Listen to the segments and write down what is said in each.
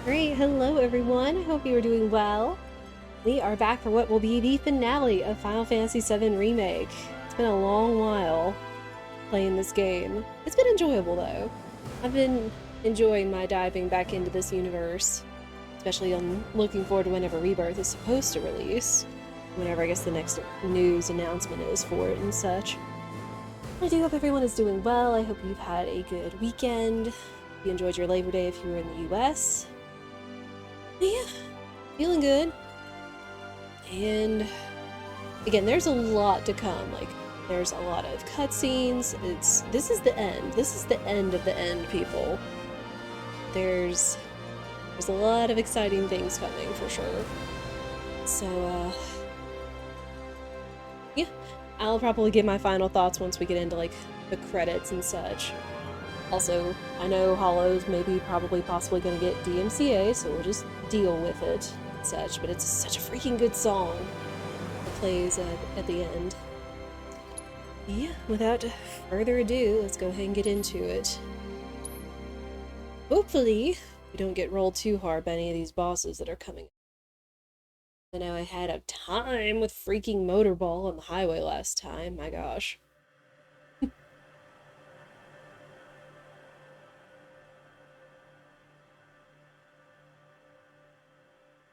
Great, hello everyone. I hope you are doing well. We are back for what will be the finale of Final Fantasy VII Remake. It's been a long while playing this game. It's been enjoyable though. I've been enjoying my diving back into this universe, especially on looking forward to whenever Rebirth is supposed to release. Whenever I guess the next news announcement is for it and such. I do hope everyone is doing well. I hope you've had a good weekend. You enjoyed your Labor Day if you were in the US. Yeah, feeling good. And again, there's a lot to come. Like, there's a lot of cutscenes. This is the end. This is the end of the end, people. There's a lot of exciting things coming for sure. So, yeah, I'll probably give my final thoughts once we get into like the credits and such. Also, I know Hollow's probably possibly gonna get DMCA, so we'll just deal with it and such, but it's such a freaking good song that plays at the end. Yeah, without further ado, let's go ahead and get into it. Hopefully, we don't get rolled too hard by any of these bosses that are coming. I know I had a time with freaking Motorball on the highway last time, my gosh.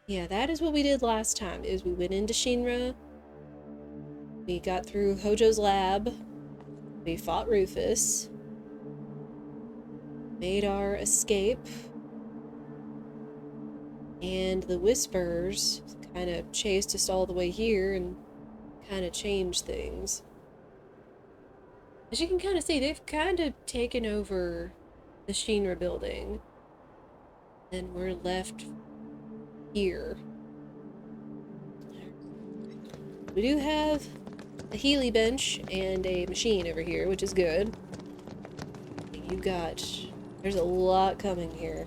Yeah, that is what we did last time, is we went into Shinra, we got through Hojo's lab, we fought Rufus, made our escape, and the Whispers kind of chased us all the way here and kind of changed things. As you can kind of see, they've kind of taken over the Shinra building, and we're left here. We do have a Healy bench and a machine over here, which is good. There's a lot coming here.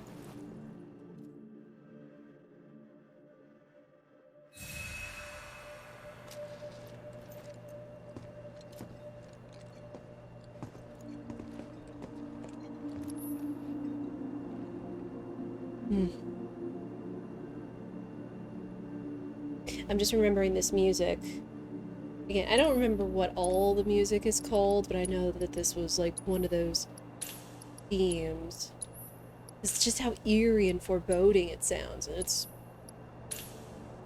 I'm just remembering this music. Again, I don't remember what all the music is called, but I know that this was like one of those themes. It's just how eerie and foreboding it sounds, and it's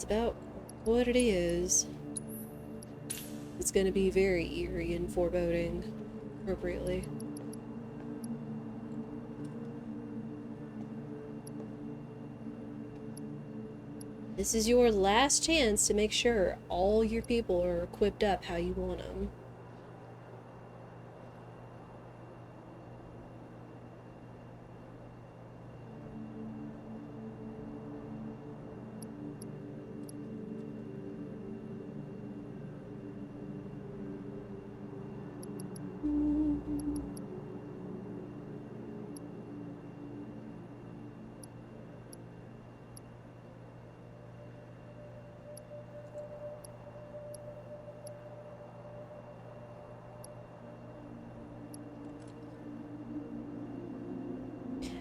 about what it is. It's gonna be very eerie and foreboding, appropriately. This is your last chance to make sure all your people are equipped up how you want them.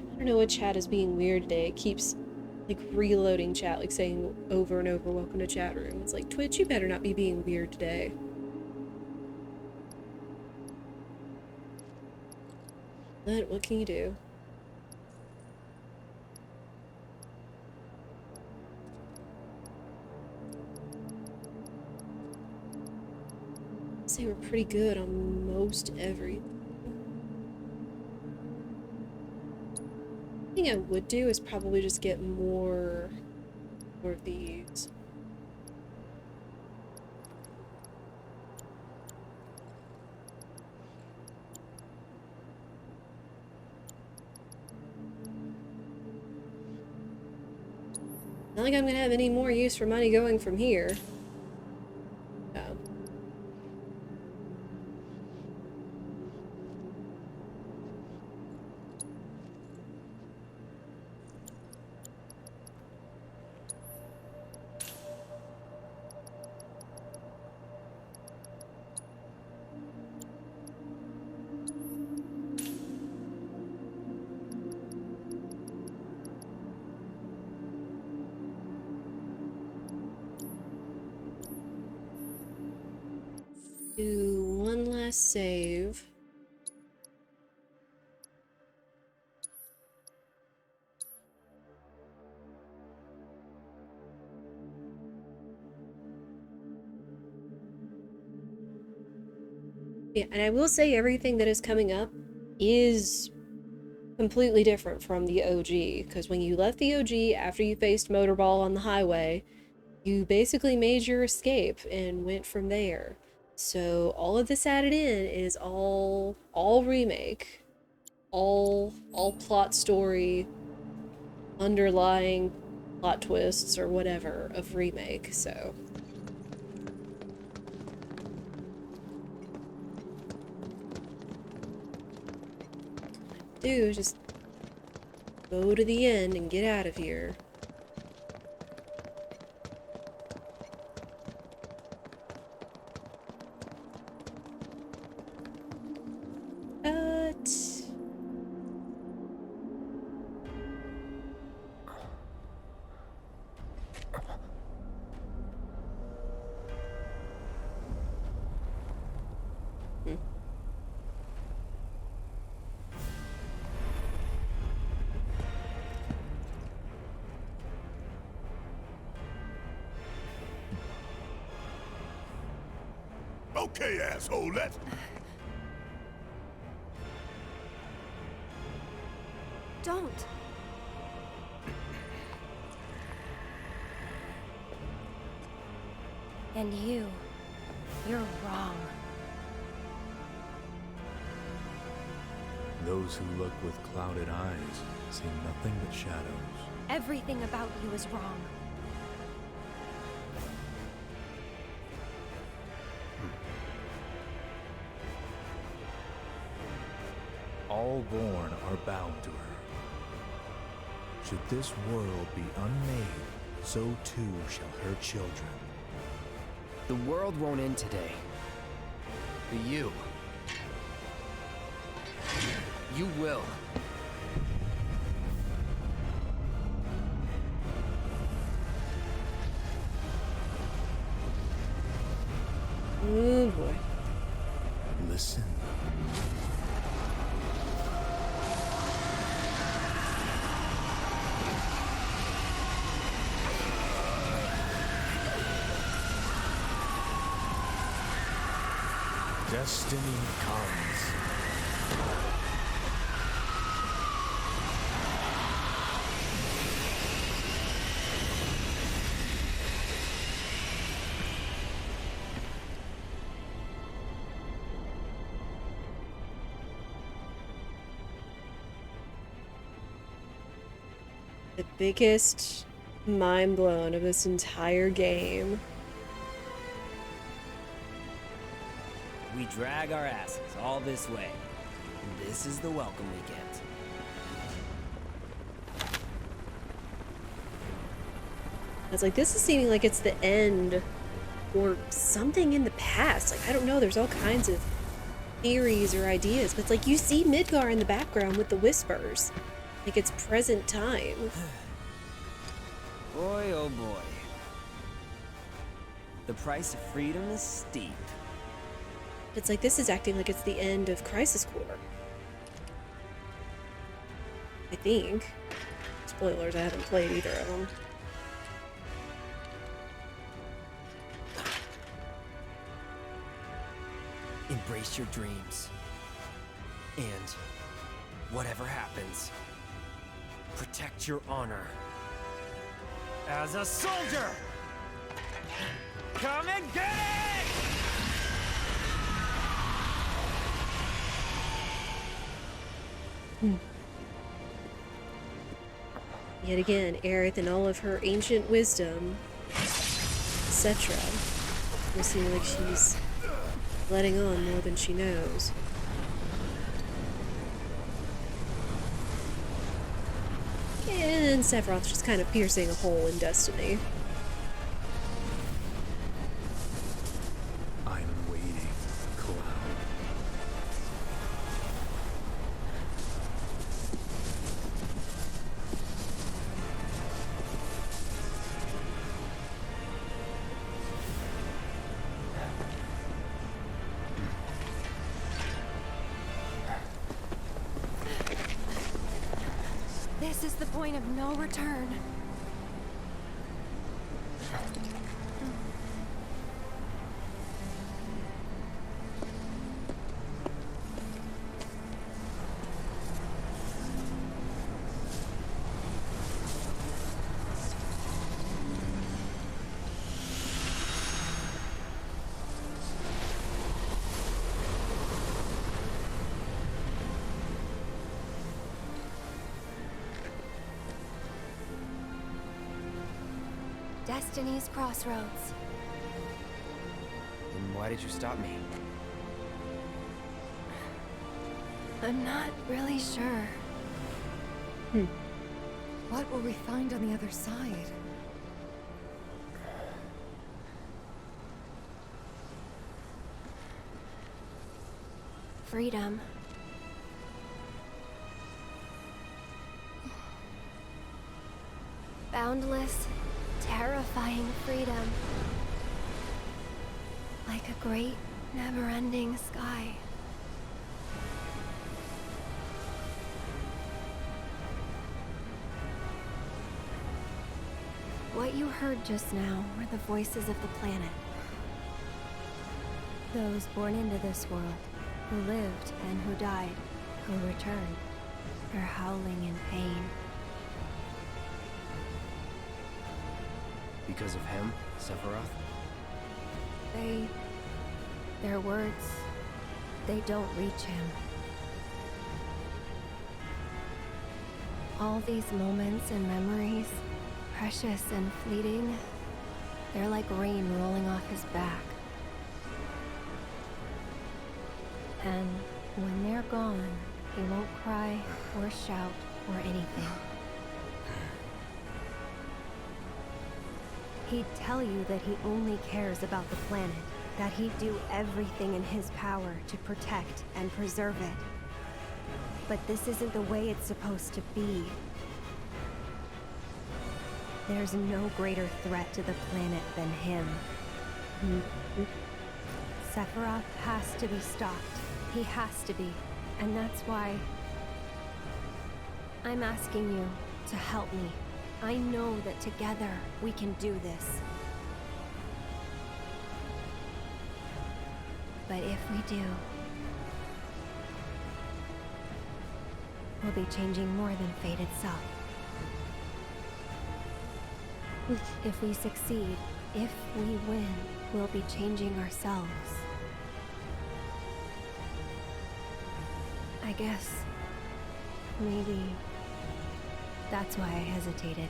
I don't know what chat is being weird today. It keeps like reloading chat, like saying over and over, welcome to chat room. It's like, Twitch, you better not be being weird today. But what can you do? I'd say we're pretty good on most everything. The thing I would do is probably just get more of these. Not like I'm gonna have any more use for money going from here. Oh. Do one last save. Yeah, and I will say everything that is coming up is completely different from the OG, because when you left the OG after you faced Motorball on the highway, you basically made your escape and went from there. So all of this added in is all remake, all plot story, underlying plot twists or whatever of Remake. So do just go to the end and get out of here. But Okay, asshole, let's... Don't. And you're wrong. Those who look with clouded eyes see nothing but shadows. Everything about you is wrong. All born are bound to her. Should this world be unmade, so too shall her children. The world won't end today. But you will. oh boy. Listen. Destiny comes. The biggest mind blown of this entire game. We drag our asses all this way, and this is the welcome we get. It's like, this is seeming like it's the end or something in the past. Like, I don't know, there's all kinds of theories or ideas, but it's like you see Midgar in the background with the whispers. Like it's present time. Boy, oh boy. The price of freedom is steep. It's like this is acting like it's the end of Crisis Core. I think. Spoilers, I haven't played either of them. Embrace your dreams. And whatever happens, protect your honor. As a soldier! Come and get it! Yet again, Aerith and all of her ancient wisdom, etc. will seem like she's letting on more than she knows. And Sephiroth's just kind of piercing a hole in destiny. I'm waiting, Cloud. This is the point of no return. Destiny's Crossroads. Then why did you stop me? I'm not really sure. What will we find on the other side? Freedom. Boundless, terrifying freedom. Like a great, never-ending sky. What you heard just now were the voices of the planet. Those born into this world, who lived and who died, who returned, are howling in pain. Because of him, Sephiroth? Their words, they don't reach him. All these moments and memories, precious and fleeting, they're like rain rolling off his back. And when they're gone, he won't cry or shout or anything. He'd tell you that he only cares about the planet, that he'd do everything in his power to protect and preserve it. But this isn't the way it's supposed to be. There's no greater threat to the planet than him. Sephiroth has to be stopped. He has to be. And that's why I'm asking you to help me. I know that together we can do this. But if we do, we'll be changing more than fate itself. If we succeed, if we win, we'll be changing ourselves. I guess maybe that's why I hesitated.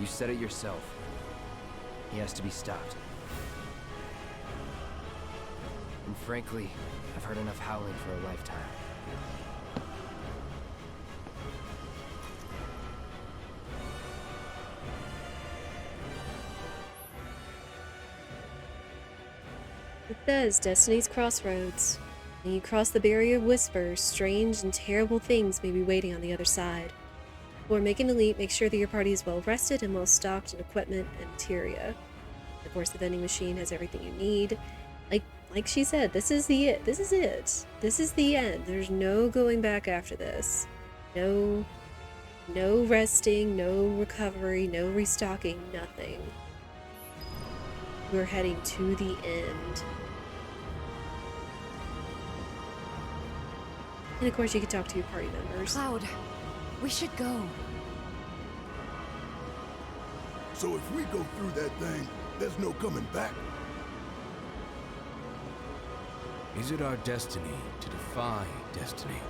You said it yourself. He has to be stopped. And frankly, I've heard enough howling for a lifetime. It says Destiny's Crossroads. When you cross the barrier of whispers, strange and terrible things may be waiting on the other side. Before making a leap, make sure that your party is well rested and well stocked in equipment and materia. Of course, the vending machine has everything you need. Like she said, this is it. This is it. This is the end. There's no going back after this. No resting, no recovery, no restocking, nothing. We're heading to the end. And of course, you can talk to your party members. Cloud, we should go. So if we go through that thing, there's no coming back? Is it our destiny to defy destiny?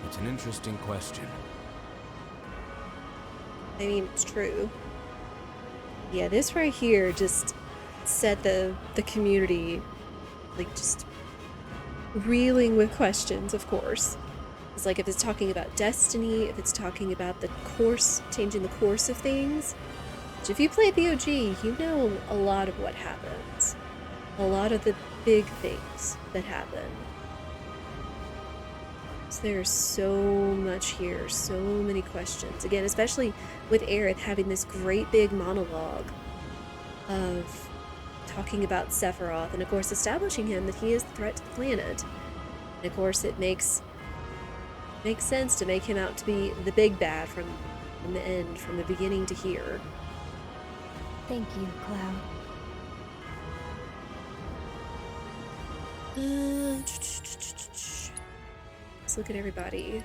It's an interesting question. I mean, it's true. Yeah, this right here just set the community, like, just reeling with questions, of course. It's like if it's talking about destiny, if it's talking about the course, changing the course of things. Which if you play the OG, you know a lot of what happens. A lot of the big things that happen. So there's so much here, so many questions. Again, especially with Aerith having this great big monologue of talking about Sephiroth, and of course establishing him that he is the threat to the planet. And of course it makes sense to make him out to be the big bad from the end, from the beginning to here. Thank you, Cloud. Let's look at everybody.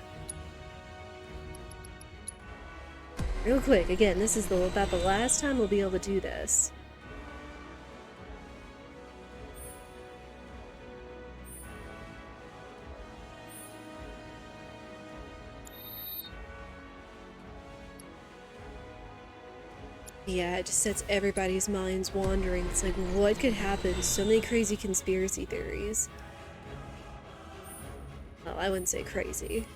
Real quick, again, this is about the last time we'll be able to do this. Yeah, it just sets everybody's minds wandering. It's like, what could happen? So many crazy conspiracy theories. Well, I wouldn't say crazy.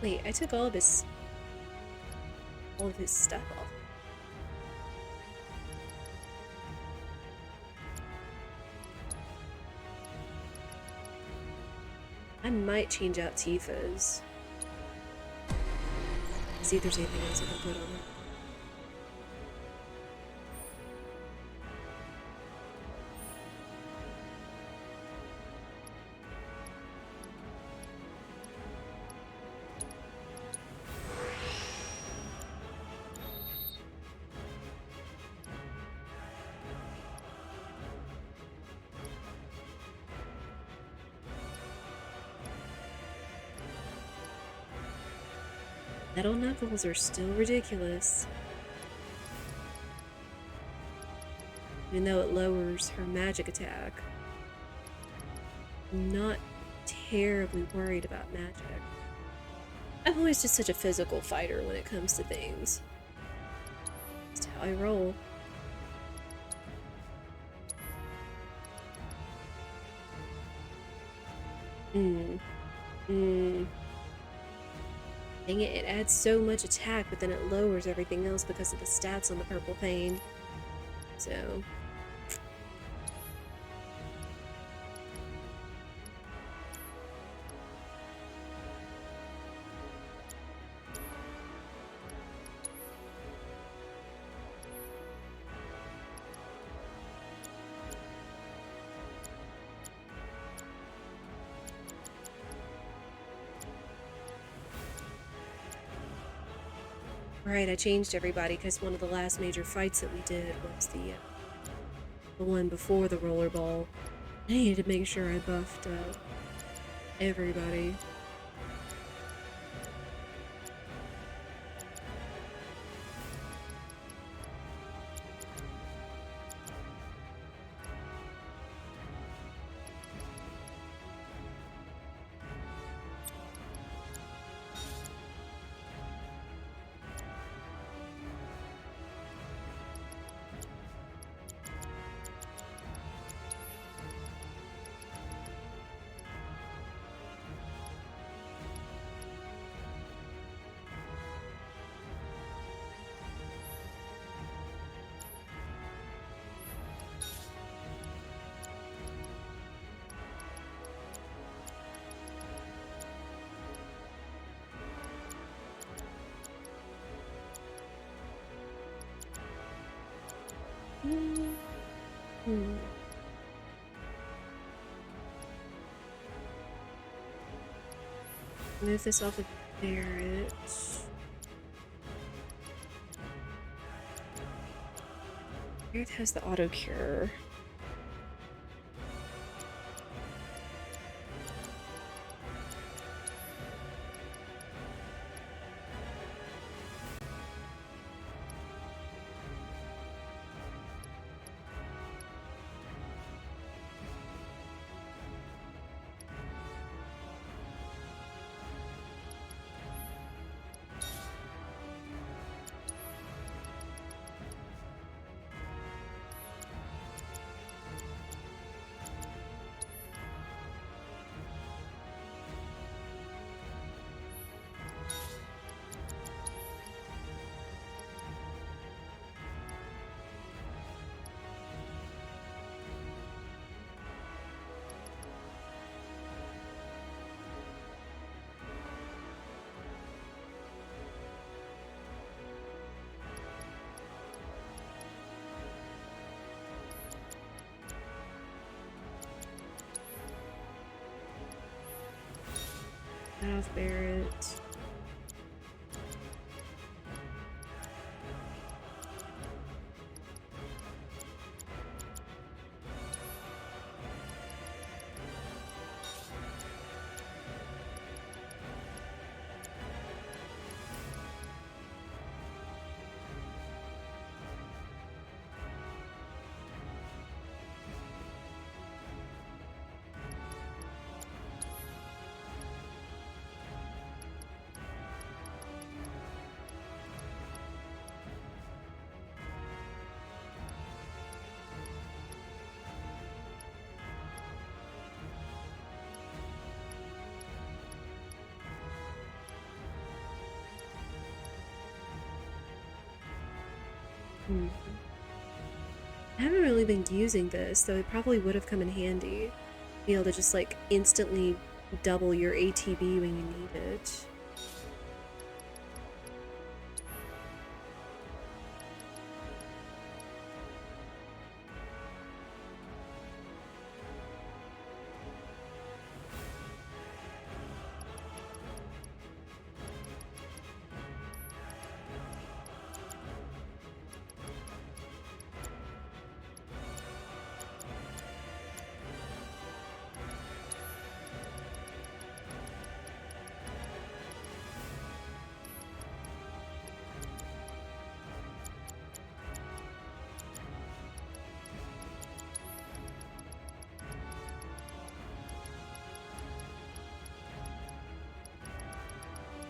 Wait, I took all of his stuff off. I might change out Tifa's. See if there's anything else I can put on it. Metal Knuckles are still ridiculous. Even though it lowers her magic attack. I'm not terribly worried about magic. I'm always just such a physical fighter when it comes to things. That's how I roll. Dang it, it adds so much attack, but then it lowers everything else because of the stats on the purple pane. So... Right, I changed everybody because one of the last major fights that we did was the one before the rollerball. I needed to make sure I buffed everybody. Move this off of Barrett. Barrett has the auto cure. Off Barrett. I haven't really been using this, so it probably would have come in handy. Be able to just like instantly double your ATB when you need it.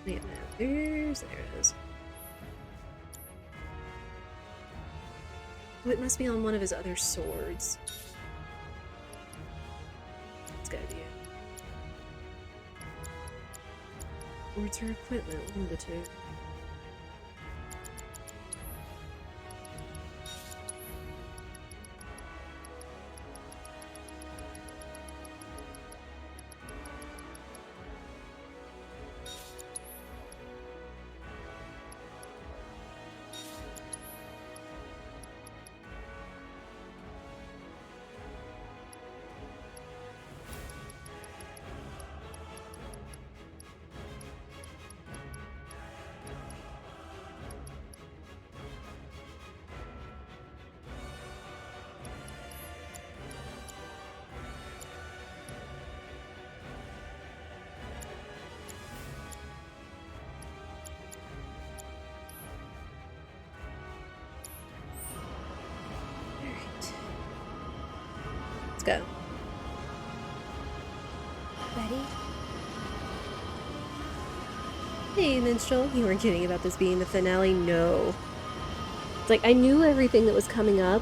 Wait a minute, there it is. Oh, it must be on one of his other swords. It's gotta be it. Or it's her equipment, one of the two. Let's go. Ready? Hey, Minstrel, you weren't kidding about this being the finale? No. It's like, I knew everything that was coming up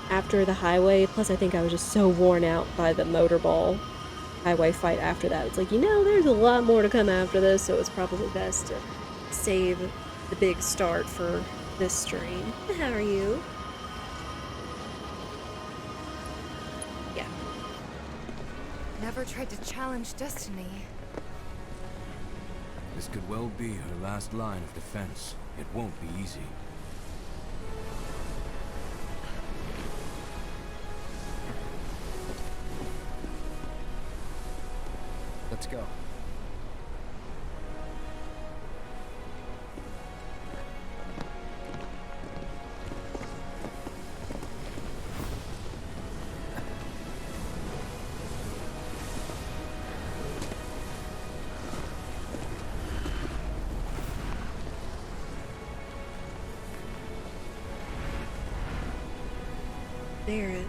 after the highway, plus I think I was just so worn out by the motorball highway fight after that. It's like, you know, there's a lot more to come after this, so it's probably best to save the big start for this stream. How are you? Yeah. Never tried to challenge destiny. This could well be her last line of defense. It won't be easy. Let's go. Barrett.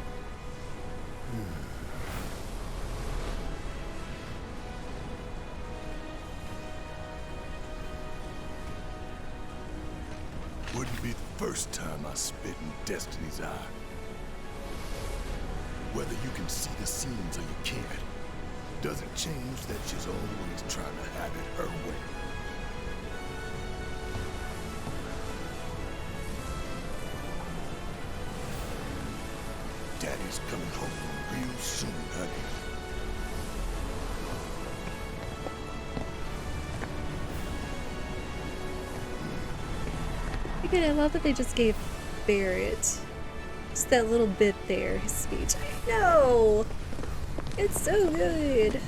Wouldn't be the first time I spit in Destiny's eye. Whether you can see the scenes or you can't, doesn't change that she's always trying to have it her way. Daddy's coming home real soon, honey. Again, I love that they just gave Barrett just that little bit there, his speech. I know! It's so good!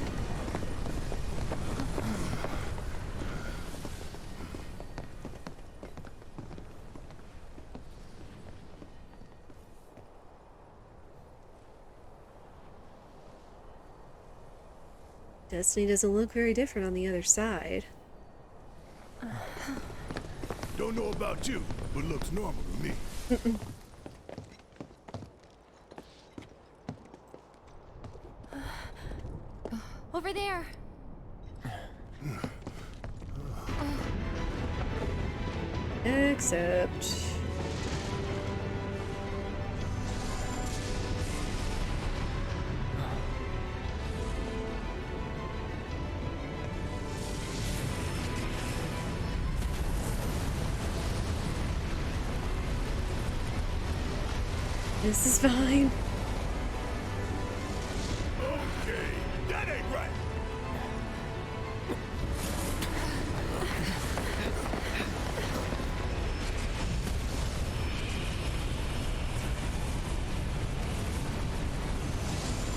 Destiny doesn't look very different on the other side. Don't know about you, but looks normal to me. Over there. Except... this is fine. Okay, that ain't right.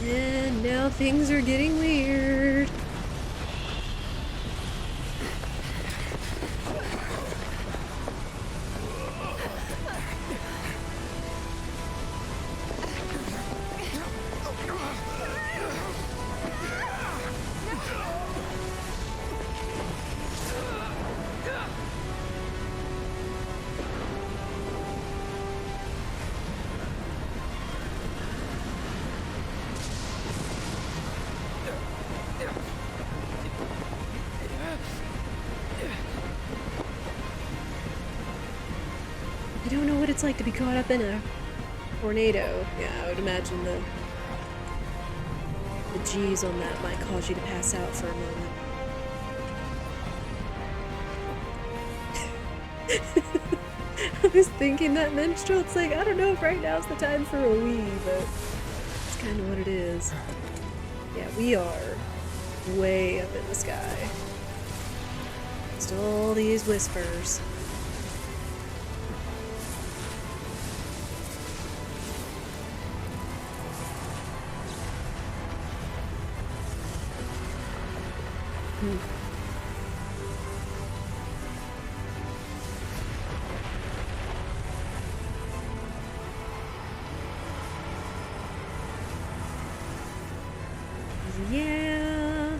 And now things are getting weird. I don't know what it's like to be caught up in a tornado. Yeah, I would imagine the G's on that might cause you to pass out for a moment. I was thinking that minstrel, it's like, I don't know if right now's the time for a wee, but it's kind of what it is. Yeah, we are way up in the sky. Just all these whispers. Yeah.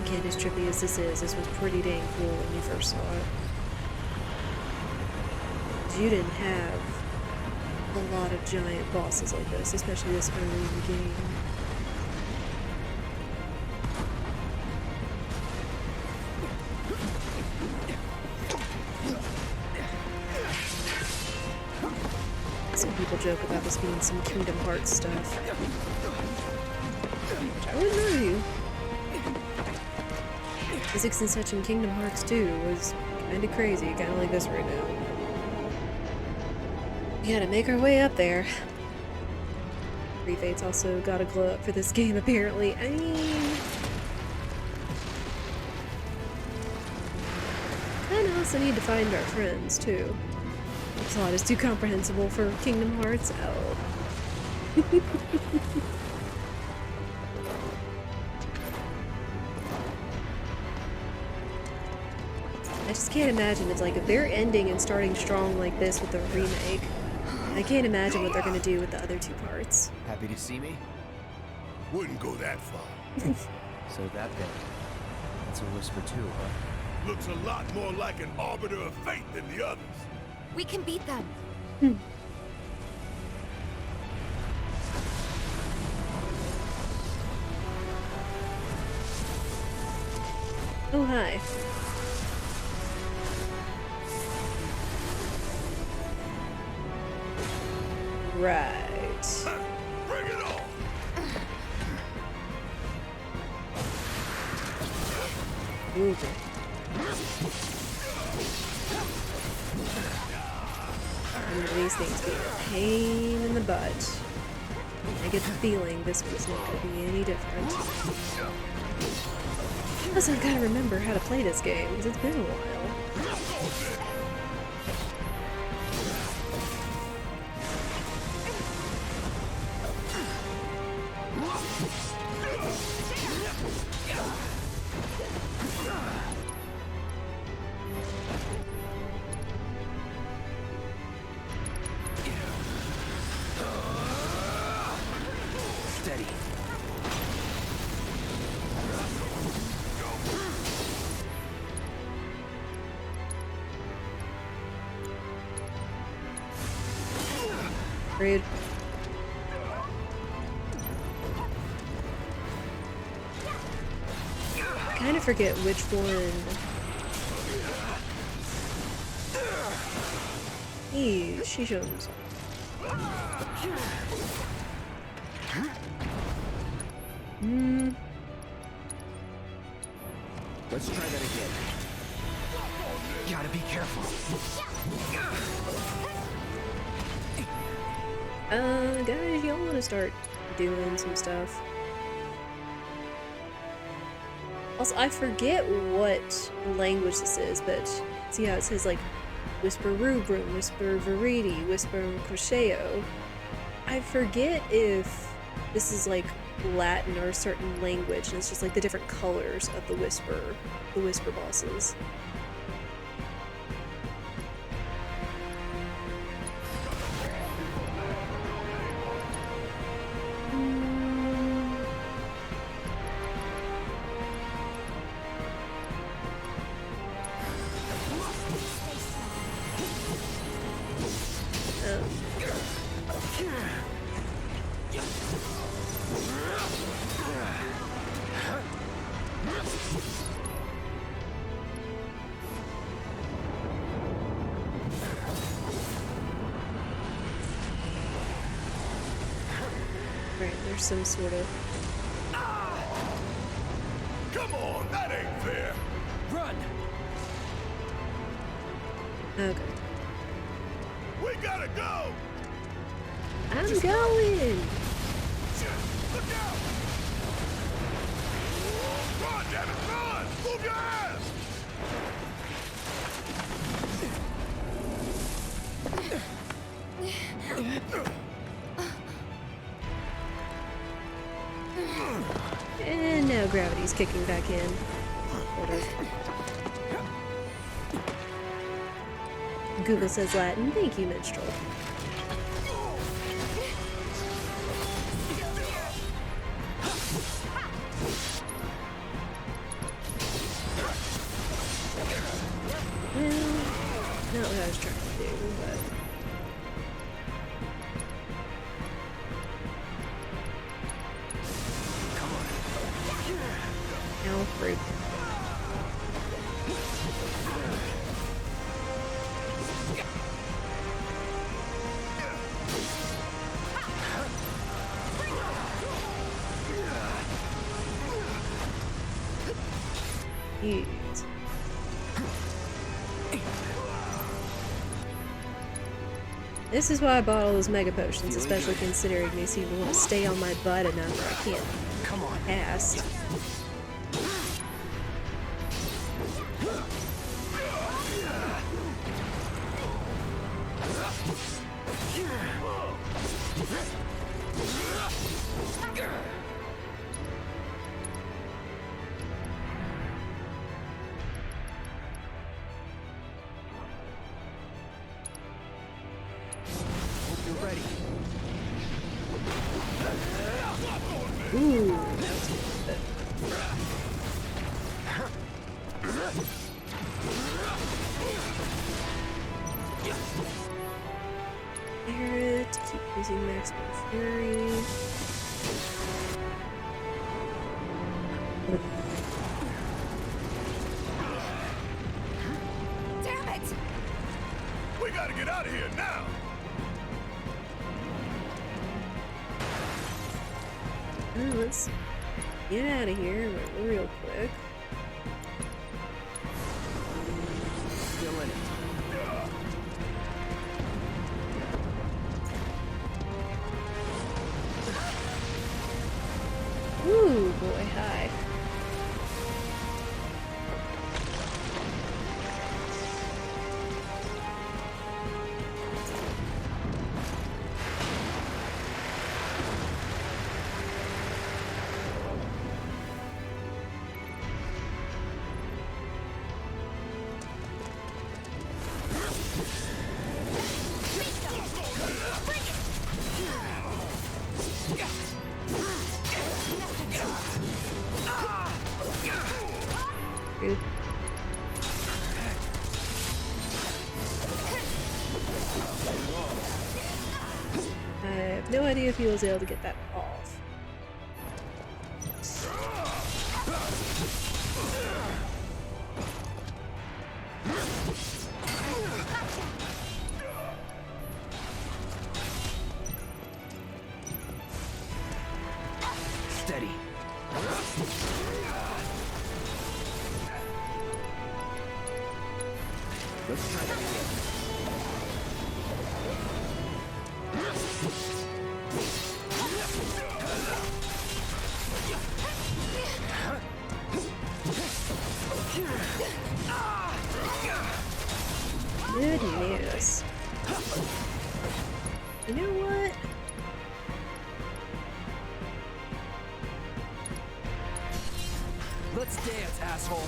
Again, as trippy as this was pretty dang cool when you first saw it. 'Cause you didn't have a lot of giant bosses like this, especially this early in the game. Some people joke about this being some Kingdom Hearts stuff. Which I wouldn't argue. Physics and such in Kingdom Hearts 2 was kinda crazy, kinda like this right now. We gotta make our way up there. Three Fates also got a glow up for this game, apparently. I mean... kinda also need to find our friends, too. The plot is too comprehensible for Kingdom Hearts. Oh. I just can't imagine. It's like if they're ending and starting strong like this with the remake, I can't imagine what they're gonna do with the other two parts. Happy to see me? Wouldn't go that far. So that bit. It's a whisper too, huh? Looks a lot more like an arbiter of fate than the others. We can beat them. Oh, hi. Right. Bring it on! Okay. One of these things being a pain in the butt. I get the feeling this one's not going to be any different. Plus, I gotta remember how to play this game, because it's been a while. Steady. Rude. I kind of forget which one. She shows. Let's try that again. Gotta be careful. Guys, y'all want to start doing some stuff? Also, I forget what language this is, but see how it says like Whisper Rubrum, Whisper Veriti, Whisper Crochetio. I forget if this is like Latin or a certain language, and it's just like the different colors of the Whisper bosses. Right, there's some sort of... Come on, that ain't fair. Run! Okay. We gotta go. I'm going! Shit, look out! Run, damn it, run! Move your ass! And now gravity's kicking back in. Sort of. Google says Latin. Thank you, minstrel. Well, not what I was trying to do, but... No, rude. Jeez. This is why I bought all those mega potions, especially considering they seem to want to stay on my butt enough where I can't Come on. cast. You're ready. Ooh, that was good. Barret, keep using maximum fury. Damn it! We gotta get out of here now. Let's get out of here real quick. Still in it. Ooh, boy, hi. No idea if he was able to get that off. Steady. Let's try that again. Good news. You know what? Let's dance, asshole.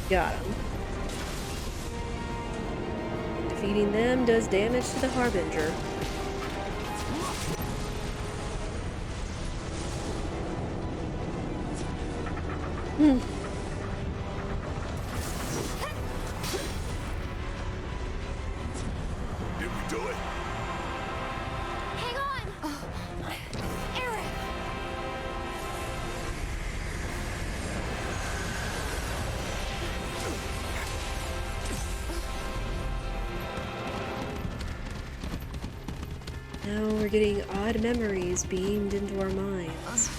Got him. Defeating them does damage to the Harbinger. Did we do it? Hang on! Eric! Now we're getting odd memories beamed into our minds.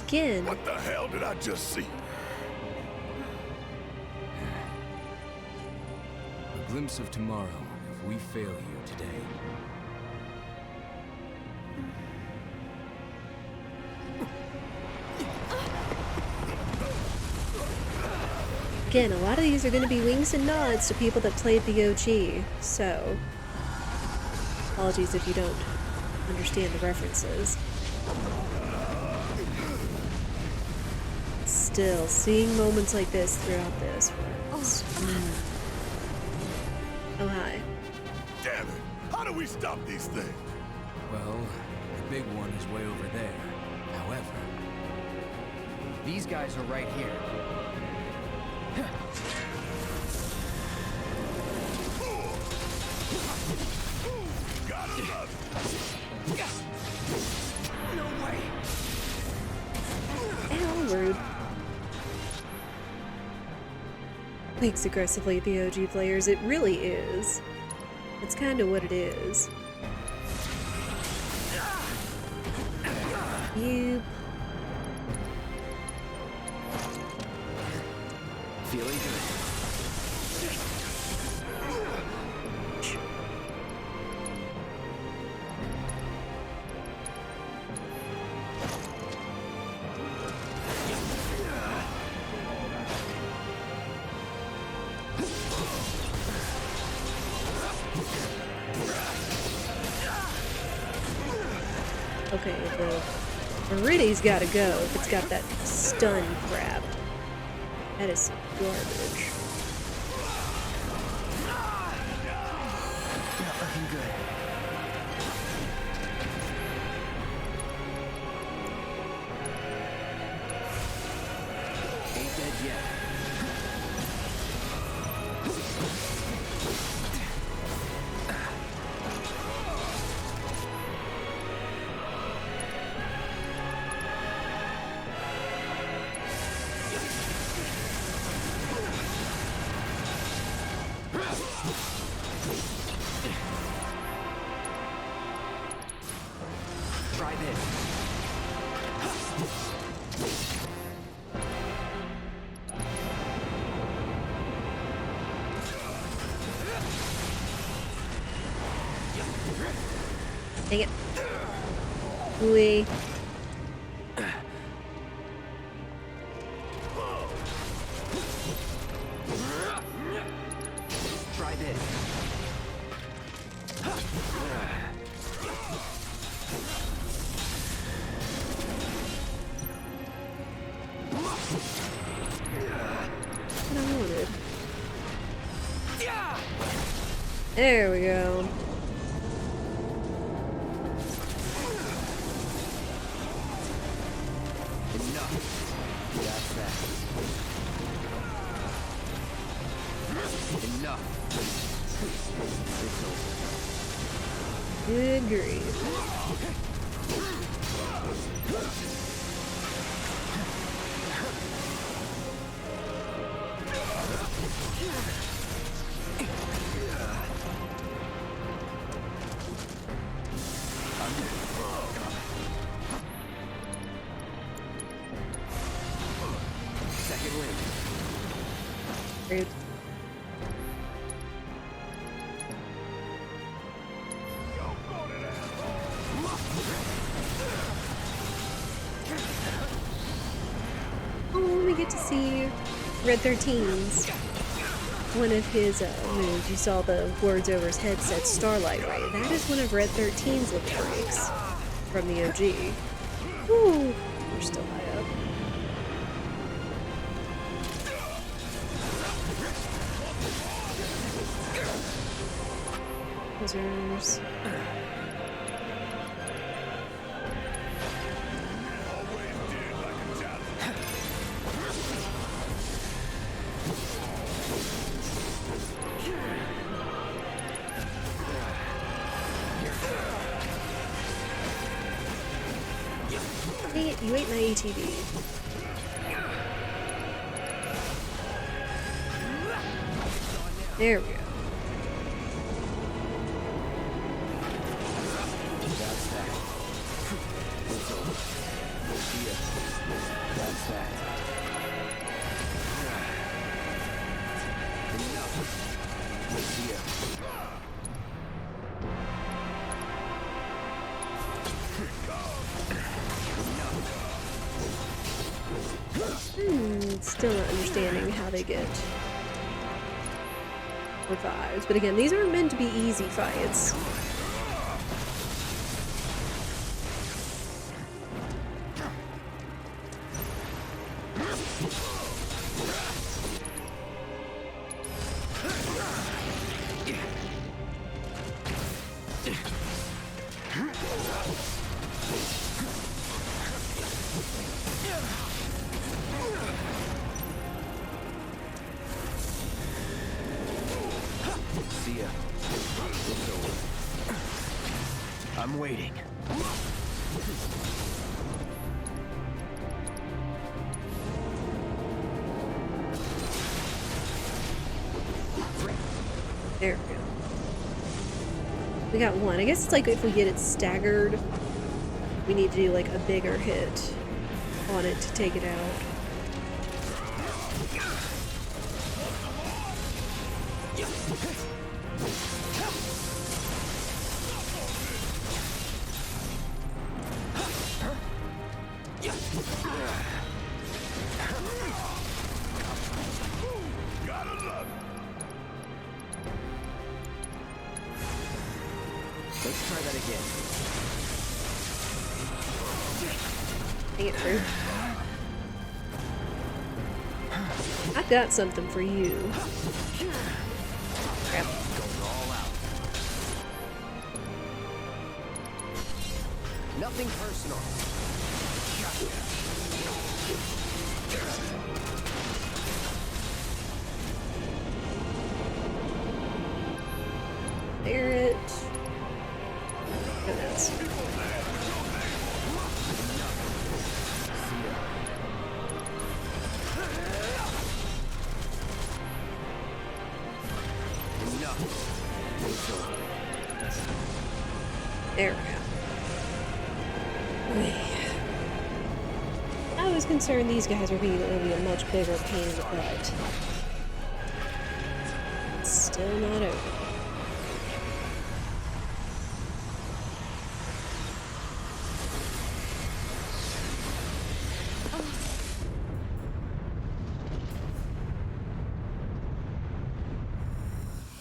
Again, What the hell did I just see? A glimpse of tomorrow if we fail you today. again, a lot of these are going to be winks and nods to people that played the OG, so apologies if you don't understand the references. Still, seeing moments like this throughout this was... Oh, hi. Damn it! How do we stop these things? Well, the big one is way over there. However, These guys are right here. Gotta love it. No way. Ow, rude. Winks aggressively at the OG players, it really is. That's kind of what it is. You... Feeling good. Okay, the Meridi's gotta go if it's got that stun crap. That is garbage. Not looking good. Ain't dead yet. Try this. Dang it. Wee. Try this. What I wanted. There we go. Enough. That's that. Enough. It's over. Good grief. Second wind. Rude. Oh, we get to see Red 13's. One of his moves, you saw the words over his head said Starlight Ray. That is one of Red 13's little breaks from the OG. Whew, we're still high up. Scissors. Dang it, you ate my ATV. There we go. That's that. It's over. Here. That's that. Enough. Here. Still not understanding how they get revives. But again, these aren't meant to be easy fights. See ya. It's over. I'm waiting. There we go. We got one. I guess it's like if we get it staggered, we need to do like a bigger hit on it to take it out. Let's try that again. Dang it, Drew. I've got something for you. Crap. Going all out. Nothing personal. Barrett. And that's there we go. I was concerned these guys were being a much bigger pain in the butt. It's still not over.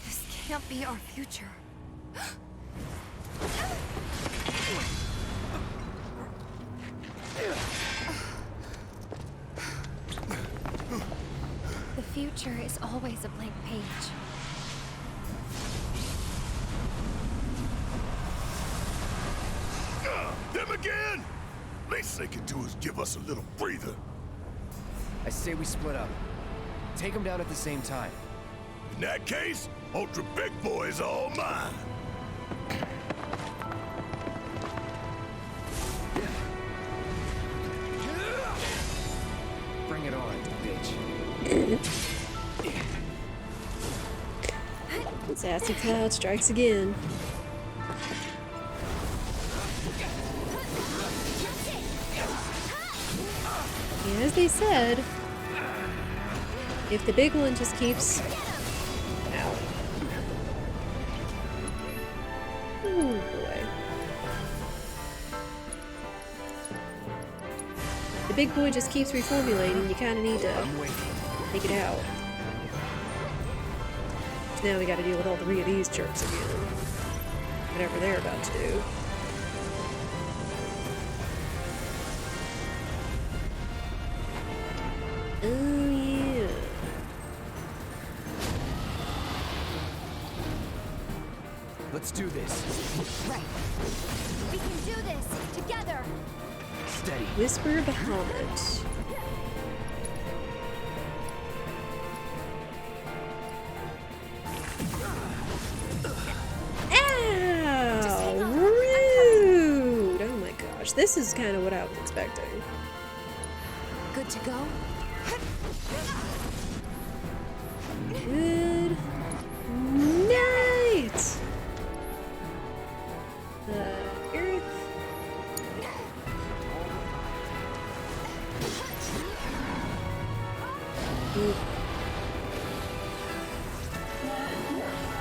This can't be our future. The future is always a blank page. Them again! Least they can do is give us a little breather. I say we split up. Take them down at the same time. In that case, Ultra Big Boy is all mine. Bring it on, bitch. Sassy Cloud strikes again. Yeah, as they said, if the big one just keeps... Ow. Oh boy. The big boy just keeps reformulating, you kinda need to take it out. So now we gotta deal with all three of these jerks again. Whatever they're about to do. Oh yeah. Let's do this. Right. We can do this together. Steady. Whisper Bahamut. Ow! Rude! Oh my gosh, this is kind of what I was expecting. Good to go? Good night! Earth.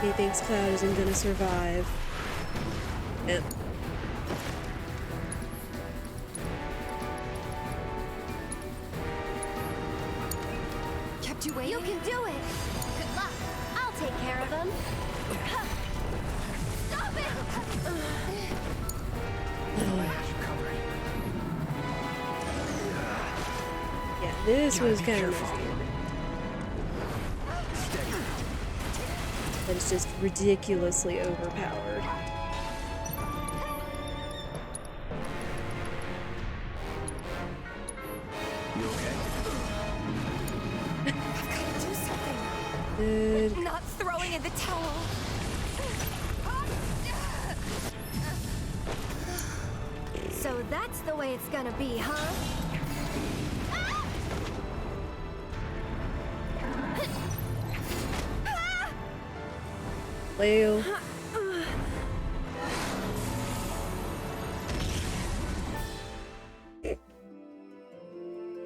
He thinks Cloud isn't gonna survive. Yep. Kept you waiting? You can do it! Good luck. I'll take care of them. Stop it! Yeah, this was kind of but it's just ridiculously overpowered. You okay? I've got to do something. Good. Not throwing in the towel. So that's the way it's gonna be, huh? Leo.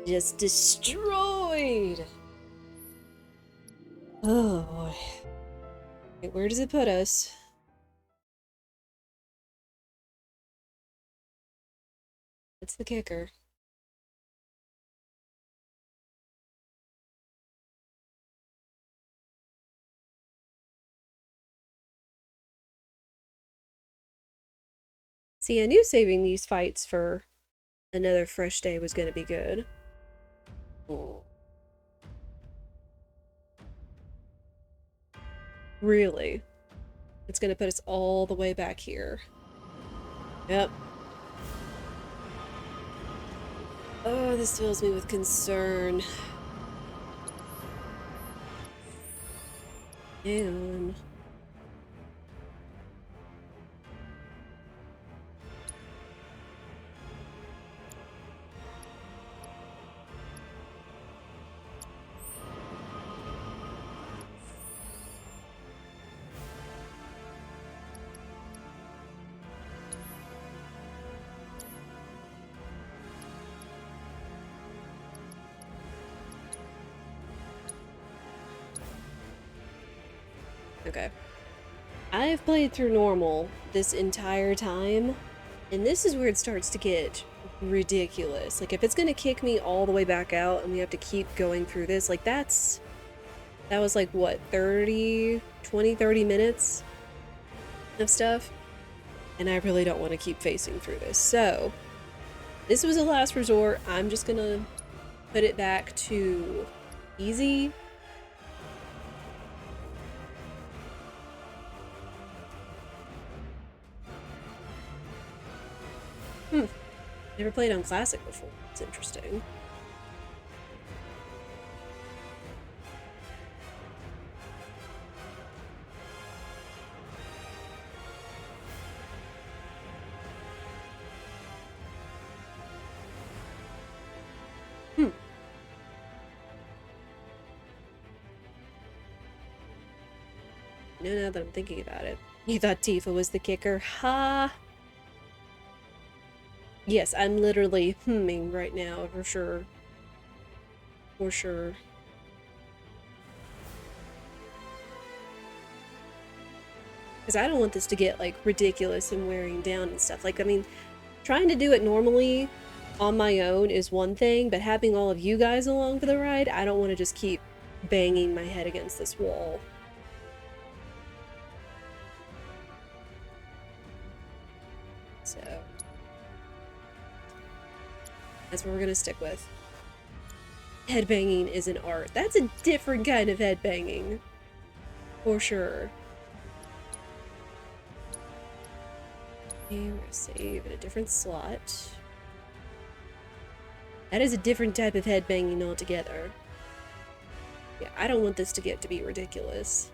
Just destroyed. Oh boy. Okay, where does it put us? That's the kicker. See, I knew saving these fights for another fresh day was going to be good. Oh. Really? It's going to put us all the way back here. Yep. Oh, this fills me with concern. And... Okay. I've played through normal this entire time, and this is where it starts to get ridiculous. Like, if it's gonna kick me all the way back out and we have to keep going through this, like, that was like, what, 30 minutes of stuff? And I really don't want to keep facing through this. So, this was a last resort. I'm just gonna put it back to easy. Never played on Classic before. It's interesting. now that I'm thinking about it. You thought Tifa was the kicker? Ha! Yes, I'm literally humming right now, for sure. For sure. Because I don't want this to get, like, ridiculous and wearing down and stuff. Like, I mean, trying to do it normally on my own is one thing, but having all of you guys along for the ride, I don't want to just keep banging my head against this wall. So that's what we're gonna stick with. Headbanging is an art. That's a different kind of headbanging. For sure. Okay, we're gonna save in a different slot. That is a different type of headbanging altogether. Yeah, I don't want this to get to be ridiculous.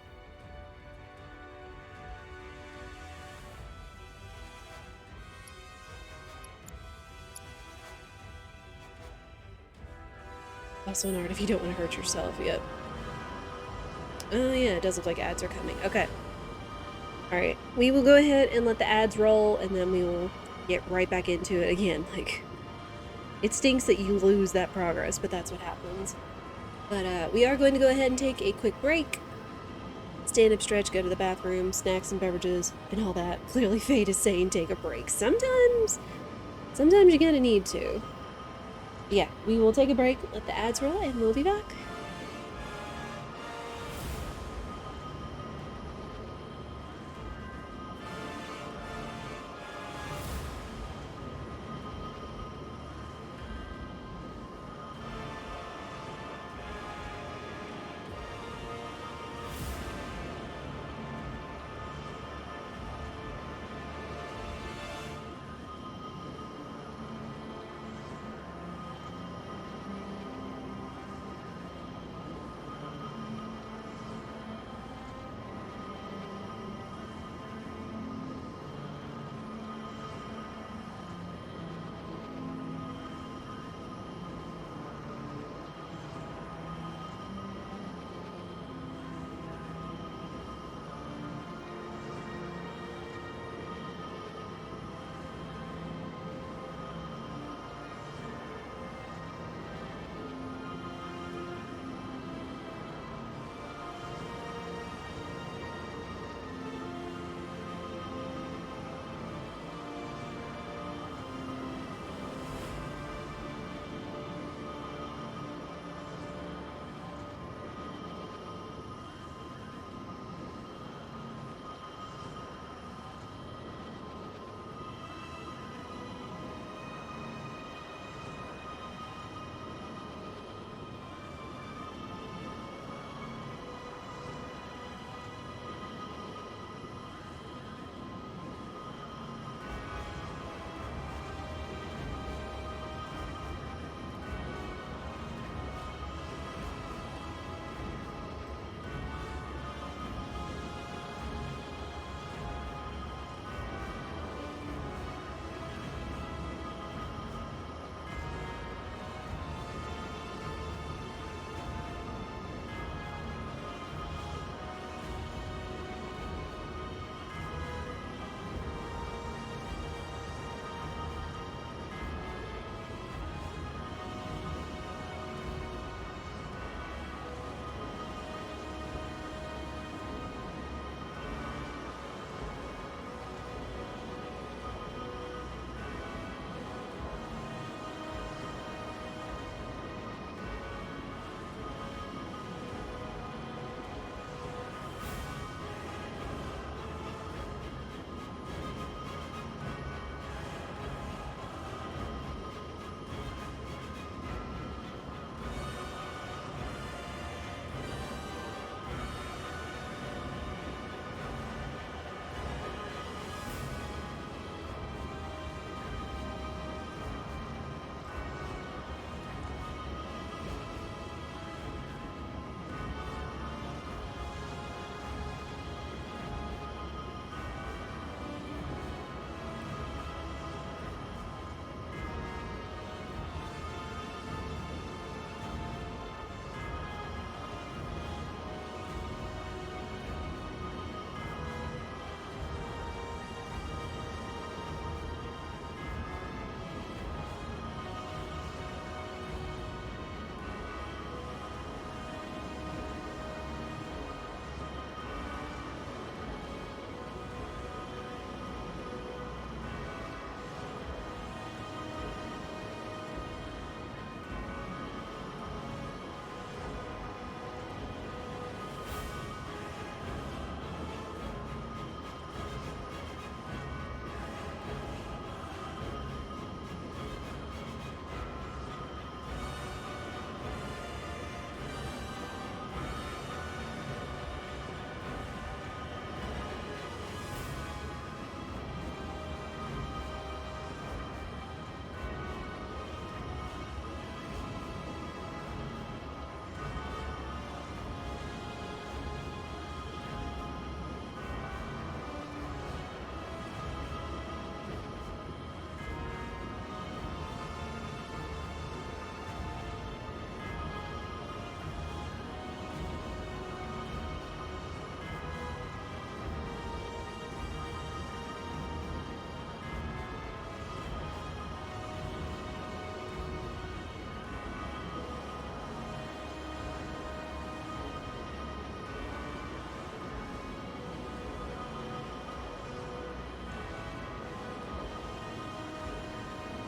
Also an art if you don't want to hurt yourself. Yep. Oh yeah, it does look like ads are coming. Okay. Alright, we will go ahead and let the ads roll, and then we will get right back into it again. Like, it stinks that you lose that progress, but that's what happens. But we are going to go ahead and take a quick break. Stand up, stretch, go to the bathroom, snacks and beverages, and all that. Clearly Fate is saying take a break. Sometimes you're gonna need to. Yeah, we will take a break, let the ads roll, and we'll be back.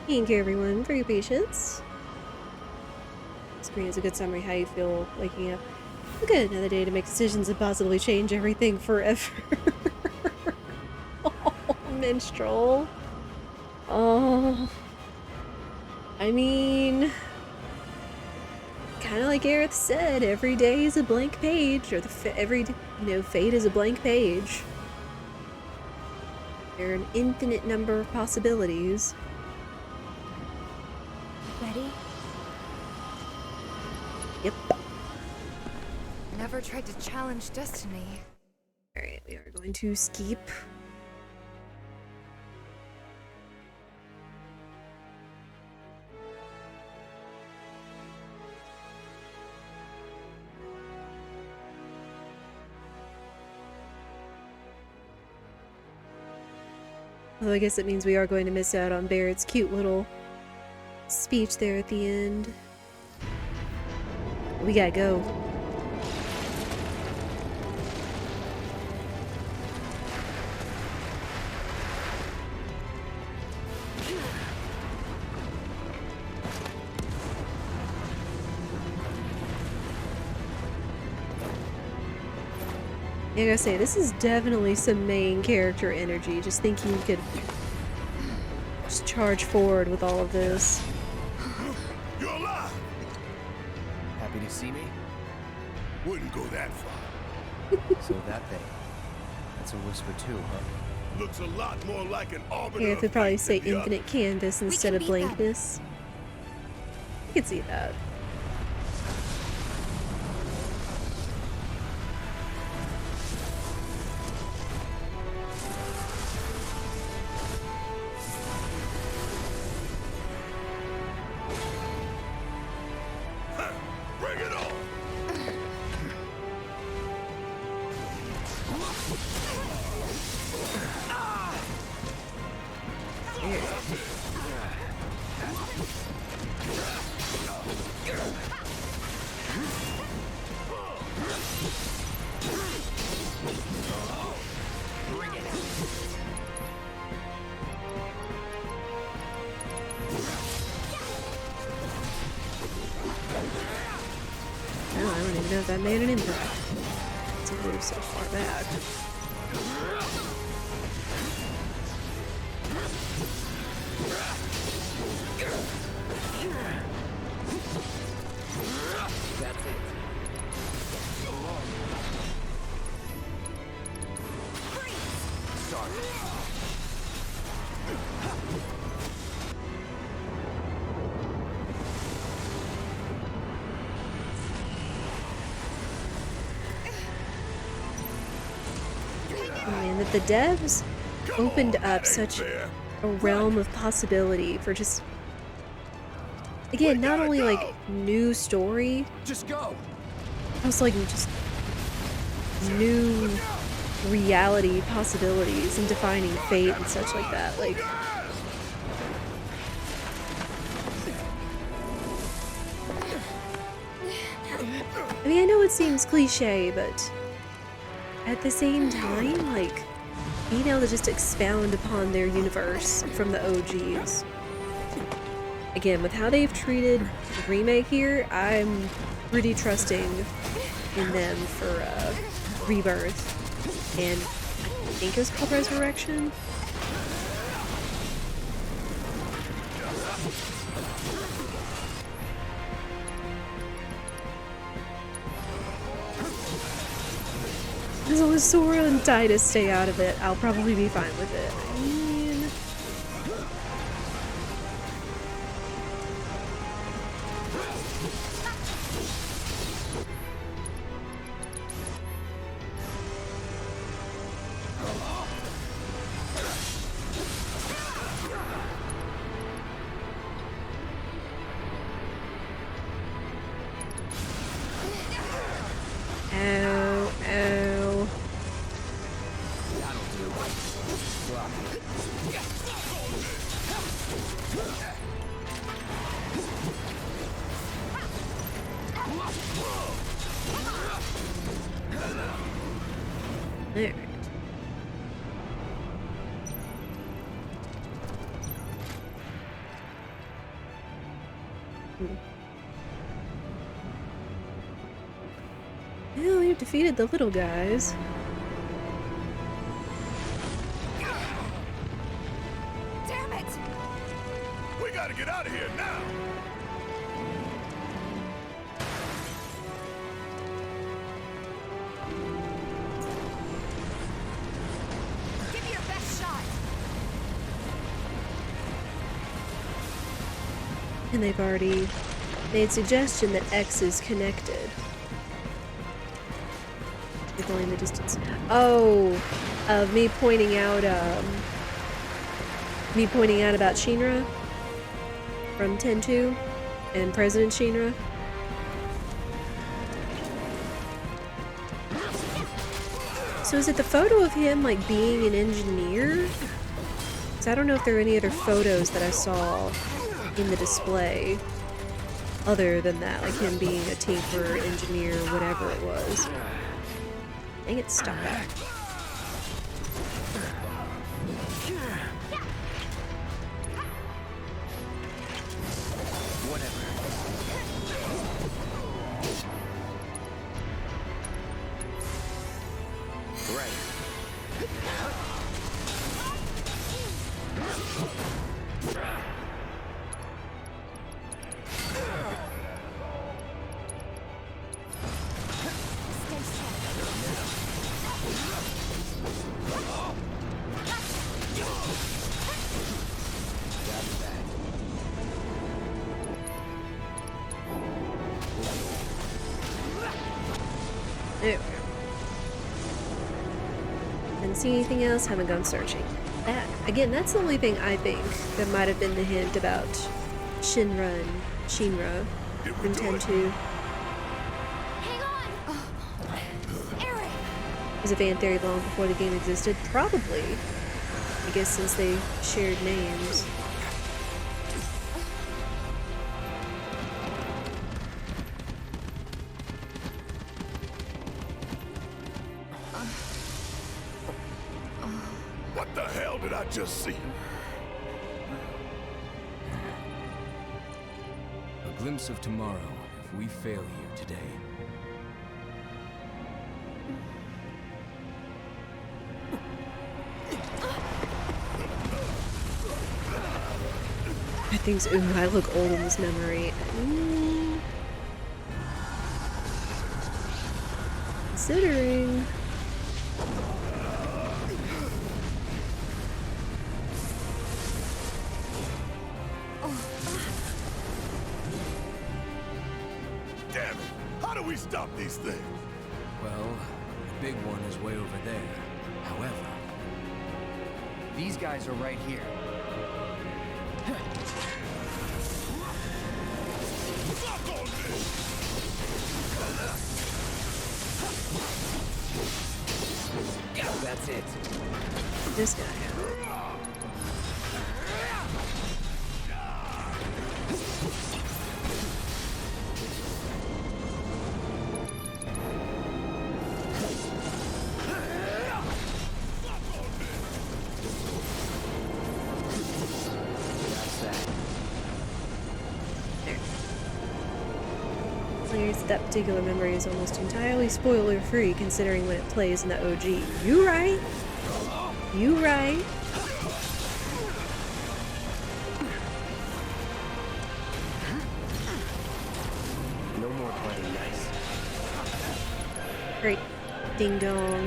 Thank you, everyone, for your patience. Screen is a good summary how you feel waking up. Good, another day to make decisions and possibly change everything forever. Oh, minstrel. Oh. I mean, kind of like Aerith said, every day is a blank page, or fate is a blank page. There are an infinite number of possibilities. Ready? Yep. Never tried to challenge destiny. Alright, we are going to skip. Although I guess it means we are going to miss out on Barrett's cute little speech there at the end. We gotta go. Yeah, I gotta say, this is definitely some main character energy. Just thinking you could just charge forward with all of this. You're alive! Happy to see me? Wouldn't go that far. So that thing. That's a whisper too, huh? Looks a lot more like an arbiter Aerith of would probably fate say than the other. infinite canvas instead of beat them. blankness. I could see that. Bring it on! Oh, I don't even know if that made an impact. It's a move so far back. Man, that the devs opened up such a realm of possibility for just, again, not only like new story, Just go! almost like just new reality possibilities and defining fate and such like that. Like, I mean, I know it seems cliche, but at the same time, like, being able to just expound upon their universe from the OGs. Again, with how they've treated Remake here, I'm pretty trusting in them for Rebirth. And I think it was called Resurrection. As long as Sora and Titus stay out of it, I'll probably be fine with it. I mean... Ow, ow. Alright. Well, we've defeated the little guys. Damn it! We gotta get out of here now! Give me your best shot! And they've already made suggestion that X is connected. With only the distance. Oh, me pointing out about Shinra from 10-2 and President Shinra. So is it the photo of him like being an engineer? 'Cause I don't know if there are any other photos that I saw in the display other than that, like him being a tinker, engineer, whatever it was. Dang it, stop that. There we go. Didn't see anything else, haven't gone searching. That, again, that's the only thing I think that might have been the hint about Shinra and Shinra from 10-2. Hang on! Eric! Was a fan theory long before the game existed? Probably. I guess since they shared names. What the hell did I just see? A glimpse of tomorrow if we fail here today. I think so. Ooh, I look old in this memory. Considering. Damn it! How do we stop these things? Well, the big one is way over there. However, These guys are right here. Fuck on this! That's it. This guy. That's that. There. Players, that particular memory is almost entirely spoiler-free considering when it plays in the OG. You right? You right? No more playing nice. Great. Ding dong.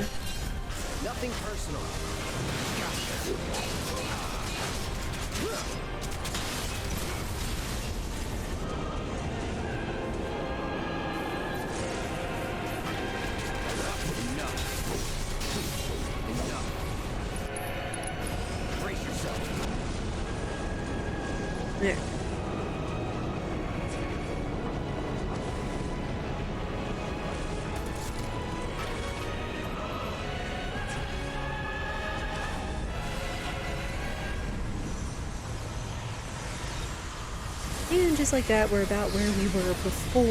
Nothing personal. Enough. Brace yourself. There. And just like that, we're about where we were before.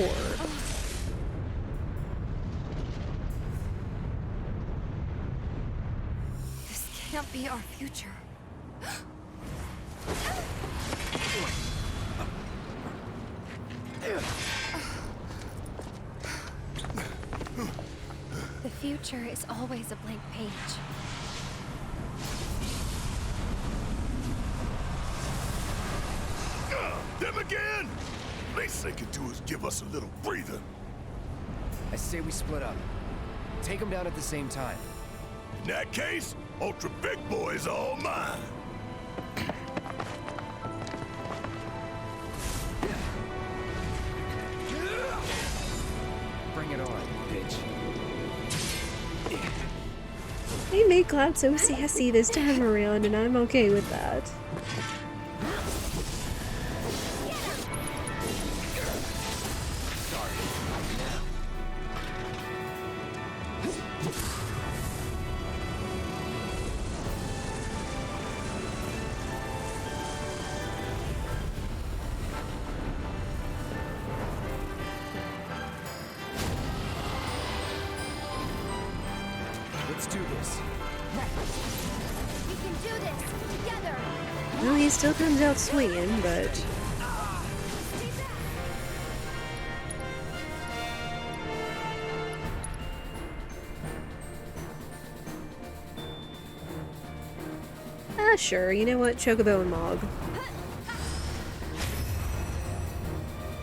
This can't be our future. future is always a blank page. Them again? Least they could do is give us a little breather. I say we split up. Take them down at the same time. In that case, Ultra Big Boy is all mine. Bring it on, bitch. They made Cloud so sassy this time around, and I'm okay with that. Let's do this. We can do this together. Well, he still comes out swinging, but... sure, you know what? Chocobo and Mog.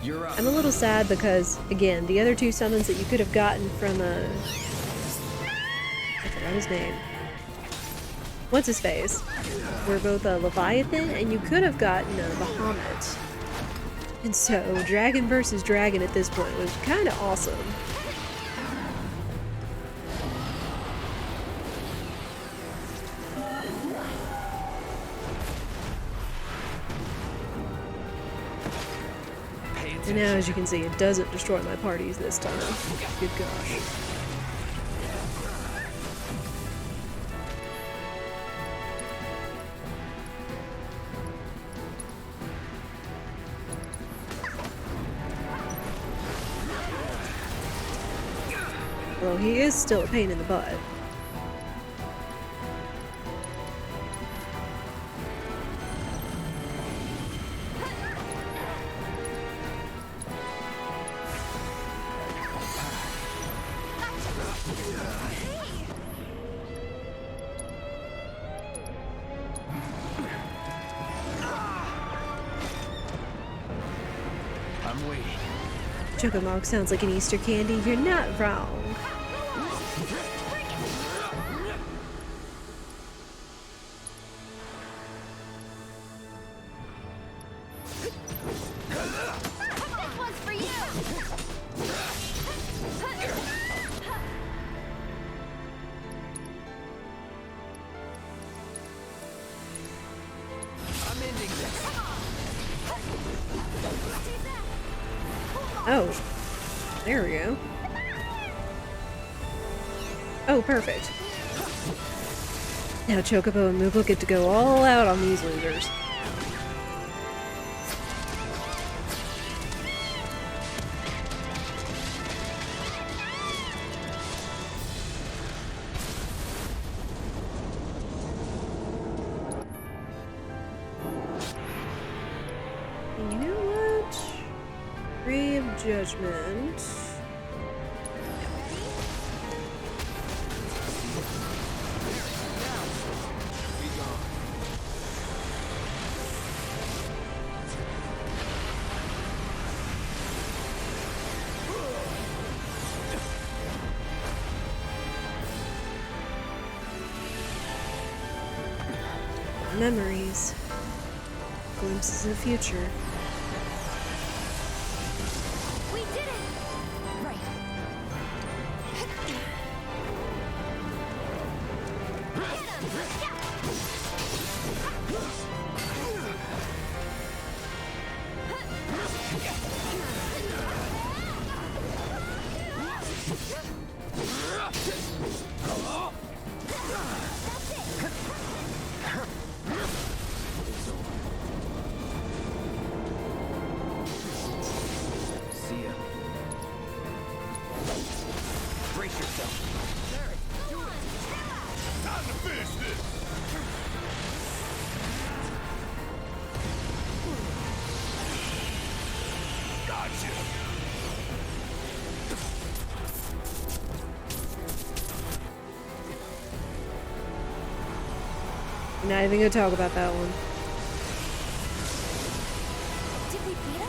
You're up. I'm a little sad because, again, the other two summons that you could have gotten from, I forgot his name. What's his face? Were both a Leviathan, and you could have gotten a Bahamut. And so, Dragon versus Dragon at this point was kind of awesome. And now, as you can see, it doesn't destroy my parties this time. Good gosh. Well, he is still a pain in the butt. I'm waiting. Chocomog sounds like an Easter candy. You're not wrong. This one's for you. I'm ending this. Oh. There we go. Oh, perfect. Now Chocobo and Moogle get to go all out on these losers. You know what? Ray of Judgment. Memories. Glimpses of the future. We did it. Right. See ya. Brace yourself. Time to finish this. Gotcha. Not even gonna talk about that one. Did we beat him?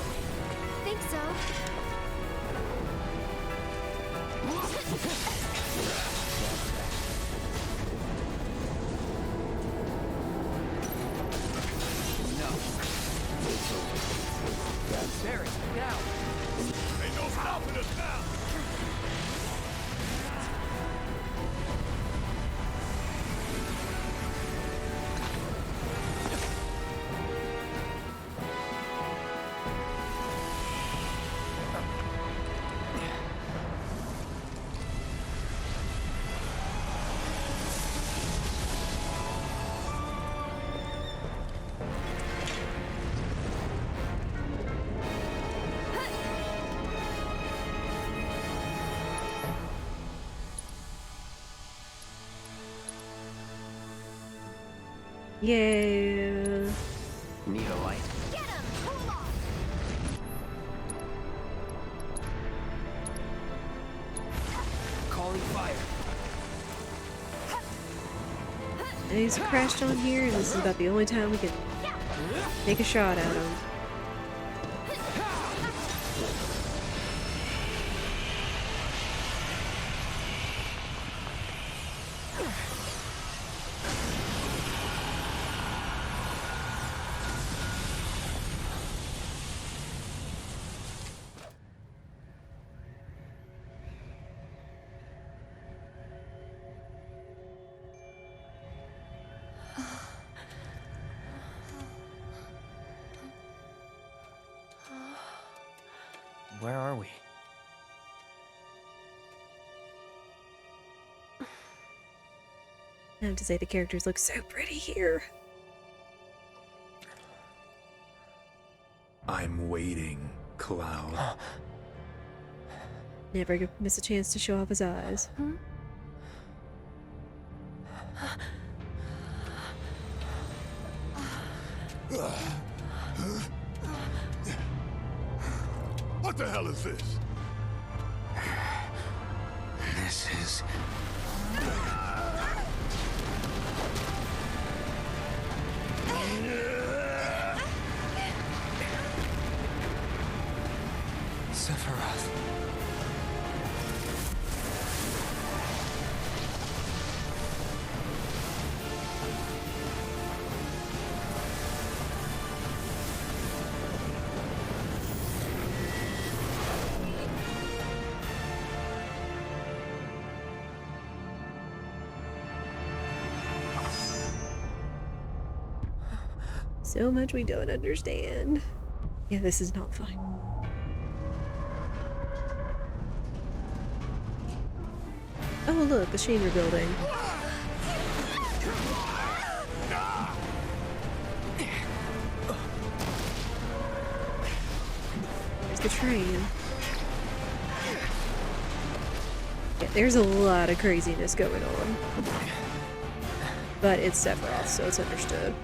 Think so. Barry, now! Ain't no stopping us now! Yeah. Need a light? Get him! Hold on! Calling fire. And he's crashed on here, and this is about the only time we can take a shot at him. Where are we? I have to say, the characters look so pretty here. I'm waiting, Cloud. Never miss a chance to show off his eyes. What the hell is this? This is... Sephiroth. So much we don't understand. Yeah, this is not fun. Oh, look, a Shaner building. There's the train. Yeah, there's a lot of craziness going on. But it's Sephiroth, so it's understood.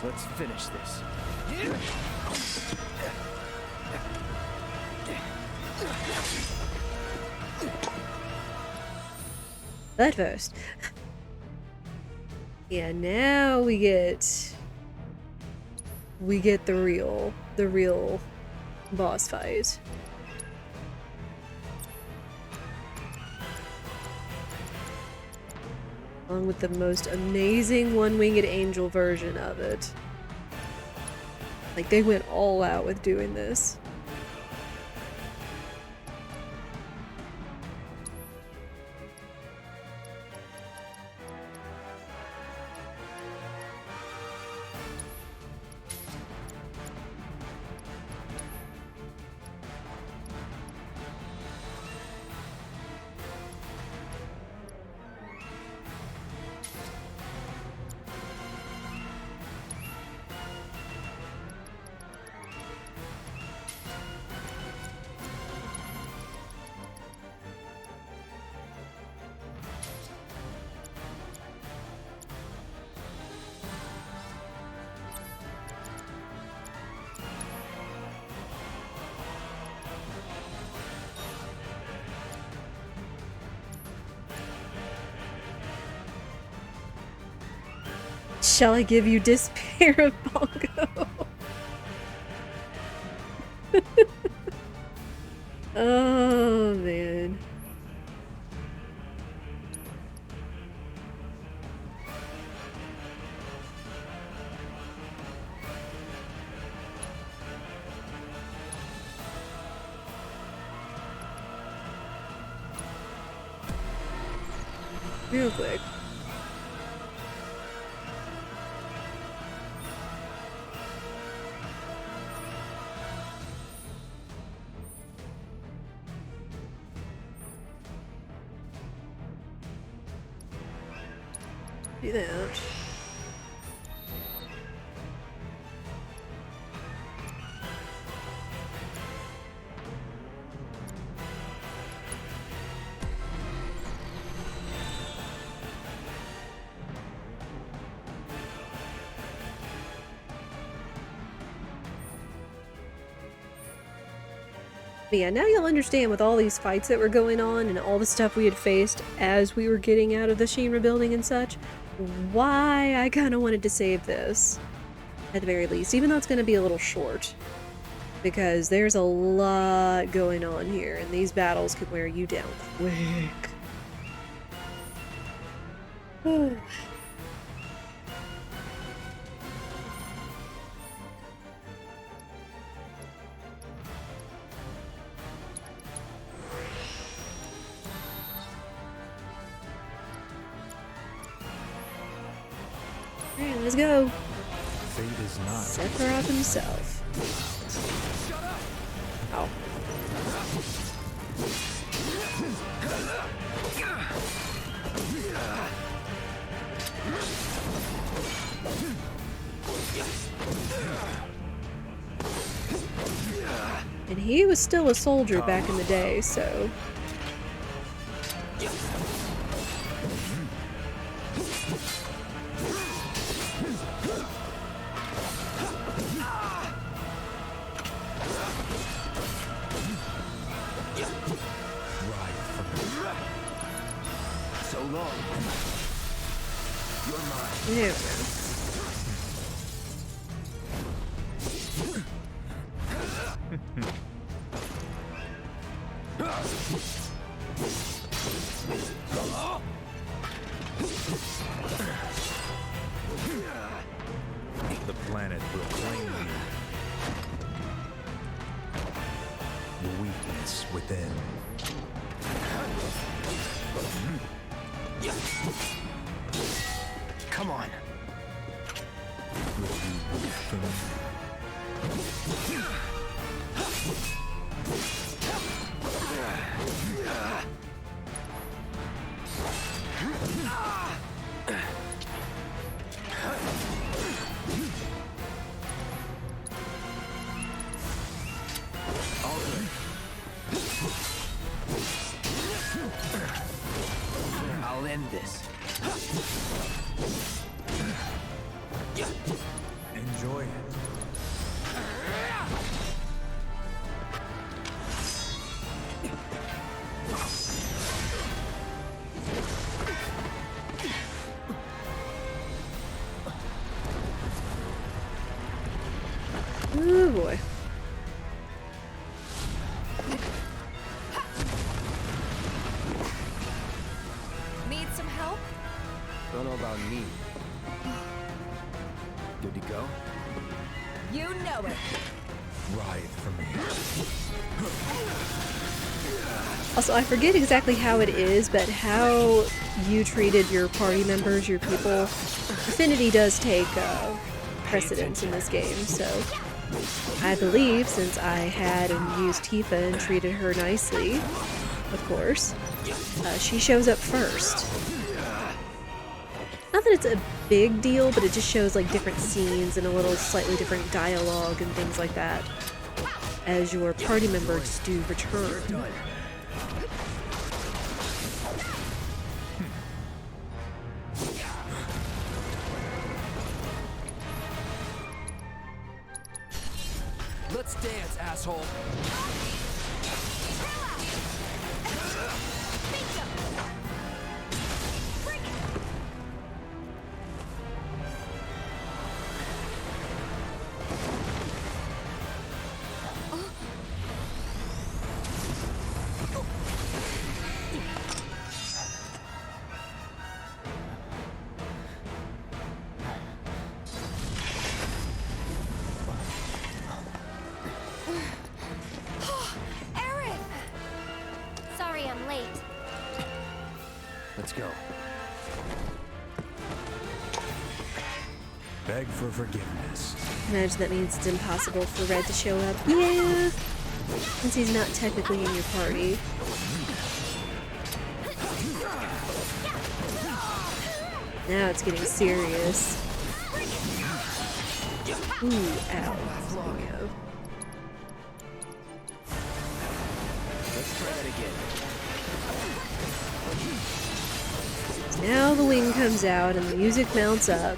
Let's finish this. But first. Yeah, now we get the real boss fight. Along with the most amazing one-winged angel version of it. Like, they went all out with doing this. Shall I give you despair of Bongo? Oh, man. Real quick. Do that. But yeah, now you'll understand with all these fights that were going on and all the stuff we had faced as we were getting out of the Shinra building and such, why I kind of wanted to save this, at the very least, even though it's going to be a little short. Because there's a lot going on here, and these battles could wear you down quick. Alright, let's go. Fate is not. Sephiroth himself. Oh. And he was still a soldier back in the day, so... So long. You're mine. There we go. The planet will claim you. The weakness within. Come on. Will you wait for me? All good. I'll end this. Enjoy it. Oh boy. Need some help? Don't know about me. Good to go? You know it. Writhe for me. Also, I forget exactly how it is, but how you treated your party members, your people, affinity does take precedence in this game, so I believe since I had and used Tifa and treated her nicely, of course, she shows up first. Not that it's a big deal, but it just shows like different scenes and a little slightly different dialogue and things like that as your party members do return. Let's dance, asshole. Let's go. Beg for forgiveness. Imagine that means it's impossible for Red to show up. Yeah! Since he's not technically in your party. Now it's getting serious. Ooh, ow. There we go. Let's try that again. Now the wing comes out and the music mounts up.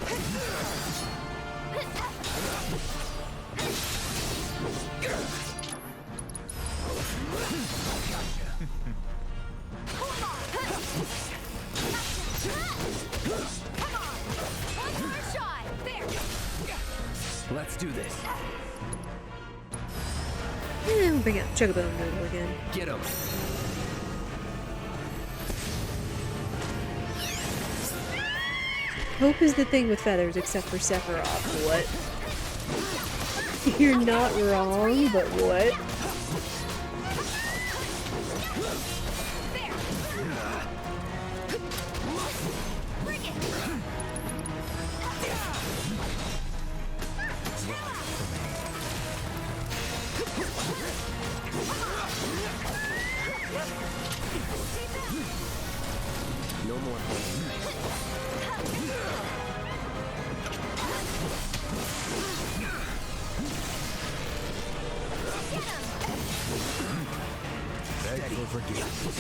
Let's do this. And we'll bring out Chugabone Noodle again. Get him. Hope is the thing with feathers, except for Sephiroth. What? You're not wrong, but what? No more holding. Beg for forgiveness.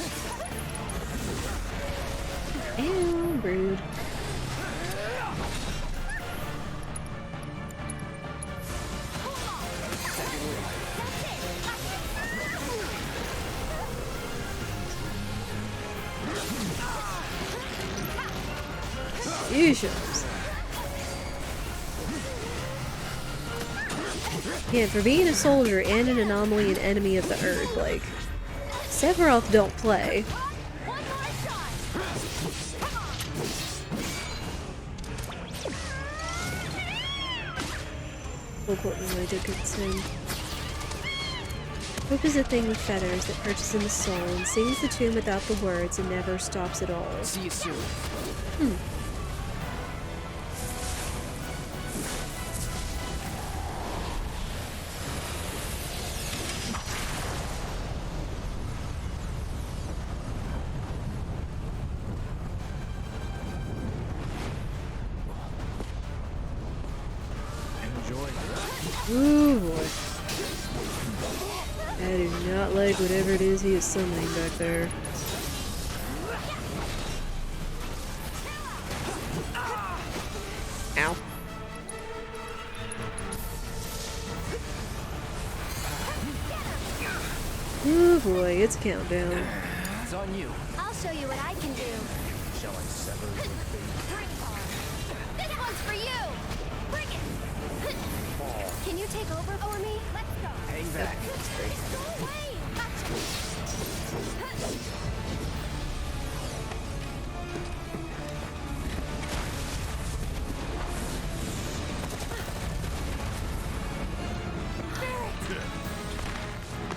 Ew, rude. Usuals. Yeah, for being a soldier and an anomaly and enemy of the earth, like, Sephiroth don't play. We'll quote me when I did good sin. Hope is a thing with feathers that perches in the soul and sings the tune without the words and never stops at all. See you soon. Enjoy. Ooh boy. I do not like whatever it is he is summoning back there. Ow. Oh boy, it's a countdown. It's on you. I'll show you what I can do. Shall I sever your fate? Bring it on. This one's for you. Bring it. Can you take over for me? Let's go. Hang back. Go away. Gotcha.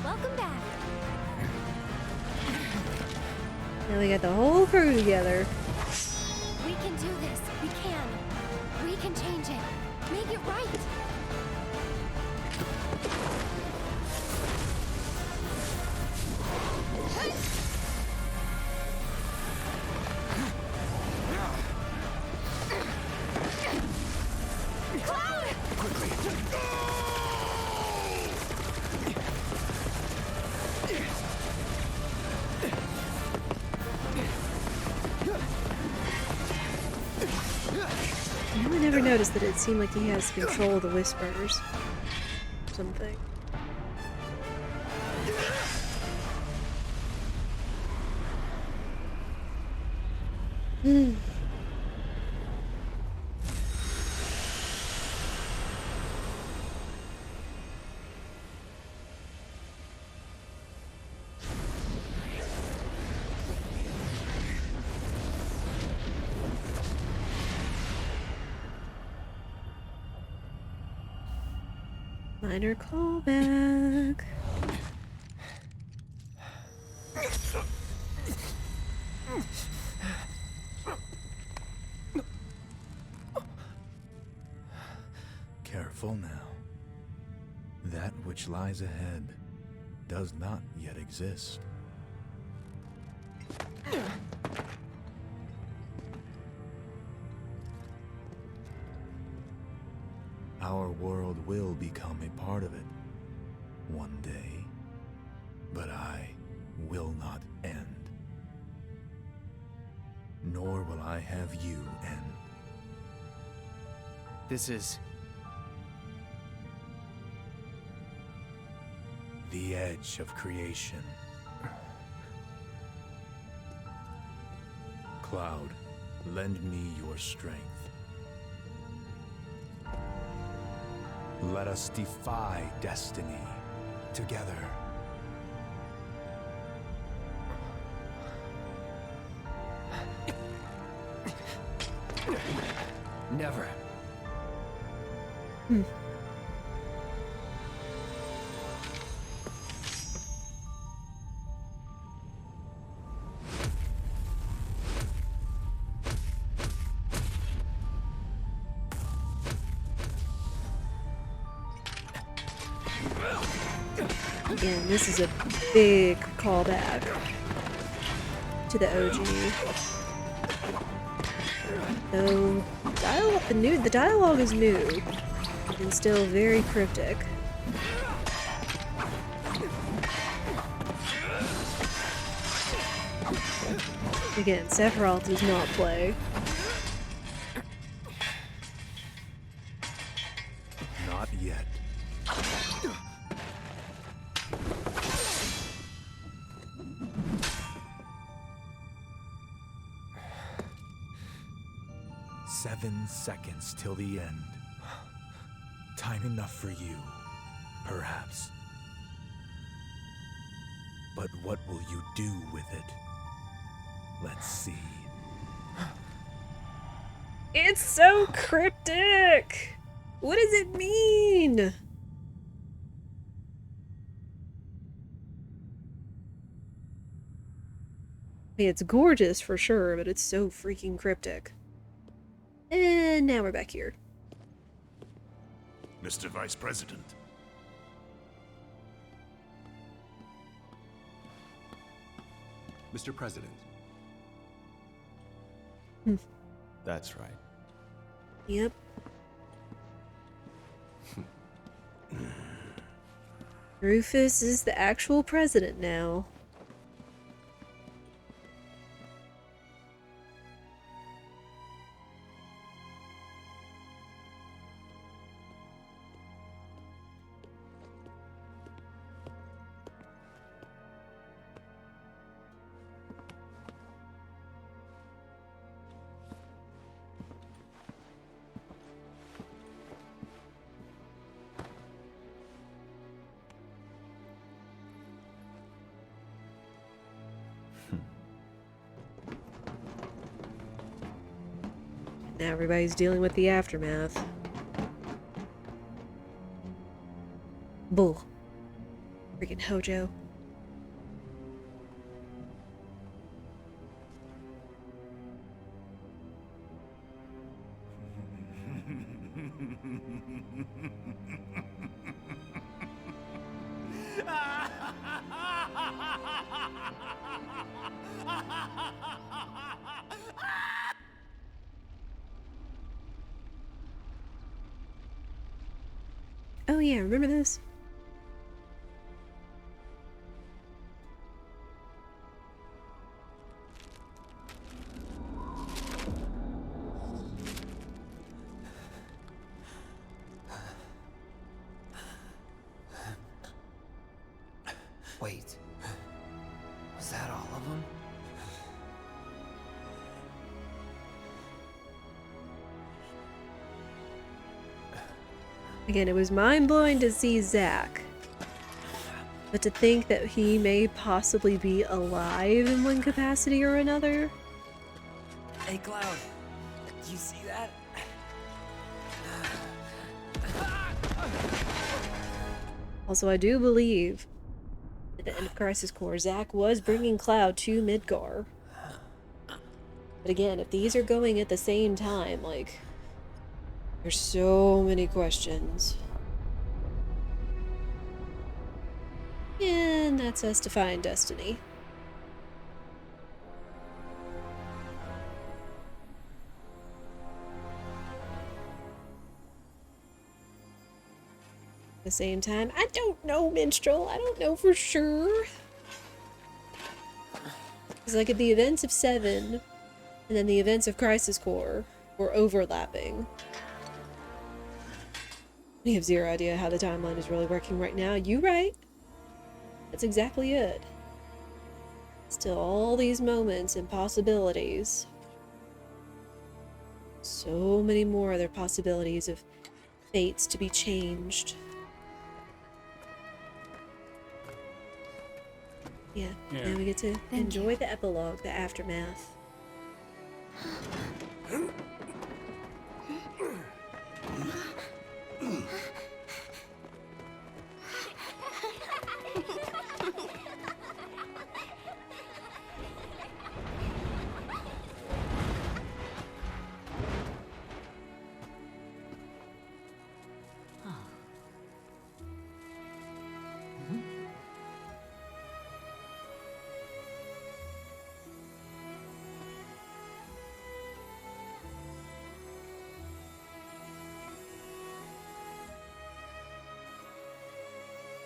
Welcome back. Now we got the whole crew together. We can do this. We can. We can change it. Make it right. I never noticed that it seemed like he has control of the whispers. Something. Minor callback. careful now. That which lies ahead does not yet exist. Our world will become a part of it one day, but I will not end. Nor will I have you end. This is... The edge of creation. Cloud, lend me your strength. Let us defy destiny together. Never. Again, this is a big callback to the OG. Though the dialogue is new and still very cryptic. Again, Sephiroth does not play. Not yet. Seven seconds till the end. Time enough for you, perhaps. But what will you do with it? Let's see. It's so cryptic! What does it mean? I mean, it's gorgeous for sure, but it's so freaking cryptic. And now we're back here. Mr. Vice President. Mr. President. That's right. Yep. Rufus is the actual president now. Now everybody's dealing with the aftermath. Bull. Freaking Hojo. Oh yeah, remember this? Wait. Was that all of them? Again, it was mind-blowing to see Zack. But to think that he may possibly be alive in one capacity or another? Hey, Cloud. You see that? Also, I do believe at the end of Crisis Core, Zack was bringing Cloud to Midgar. But again, if these are going at the same time, like, There's so many questions. And that's us defying destiny. At the same time, I don't know, Minstrel. I don't know for sure. It's like at the events of 7 and then the events of Crisis Core were overlapping. We have zero idea how the timeline is really working right now. You right. That's exactly it. Still all these moments and possibilities. So many more other possibilities of fates to be changed. Yeah, now we get to enjoy the epilogue, the aftermath.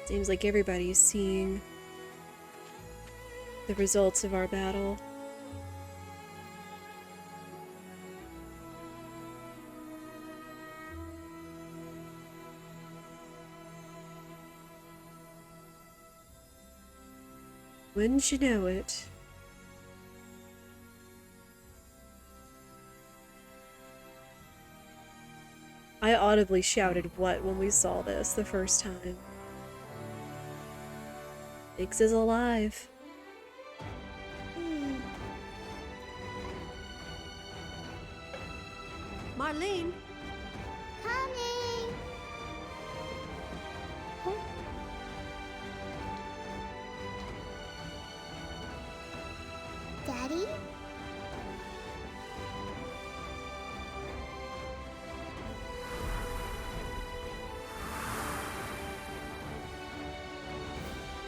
Seems like everybody's seeing the results of our battle. Wouldn't you know it? I audibly shouted what when we saw this the first time. Biggs is alive. Marlene! Coming! Daddy?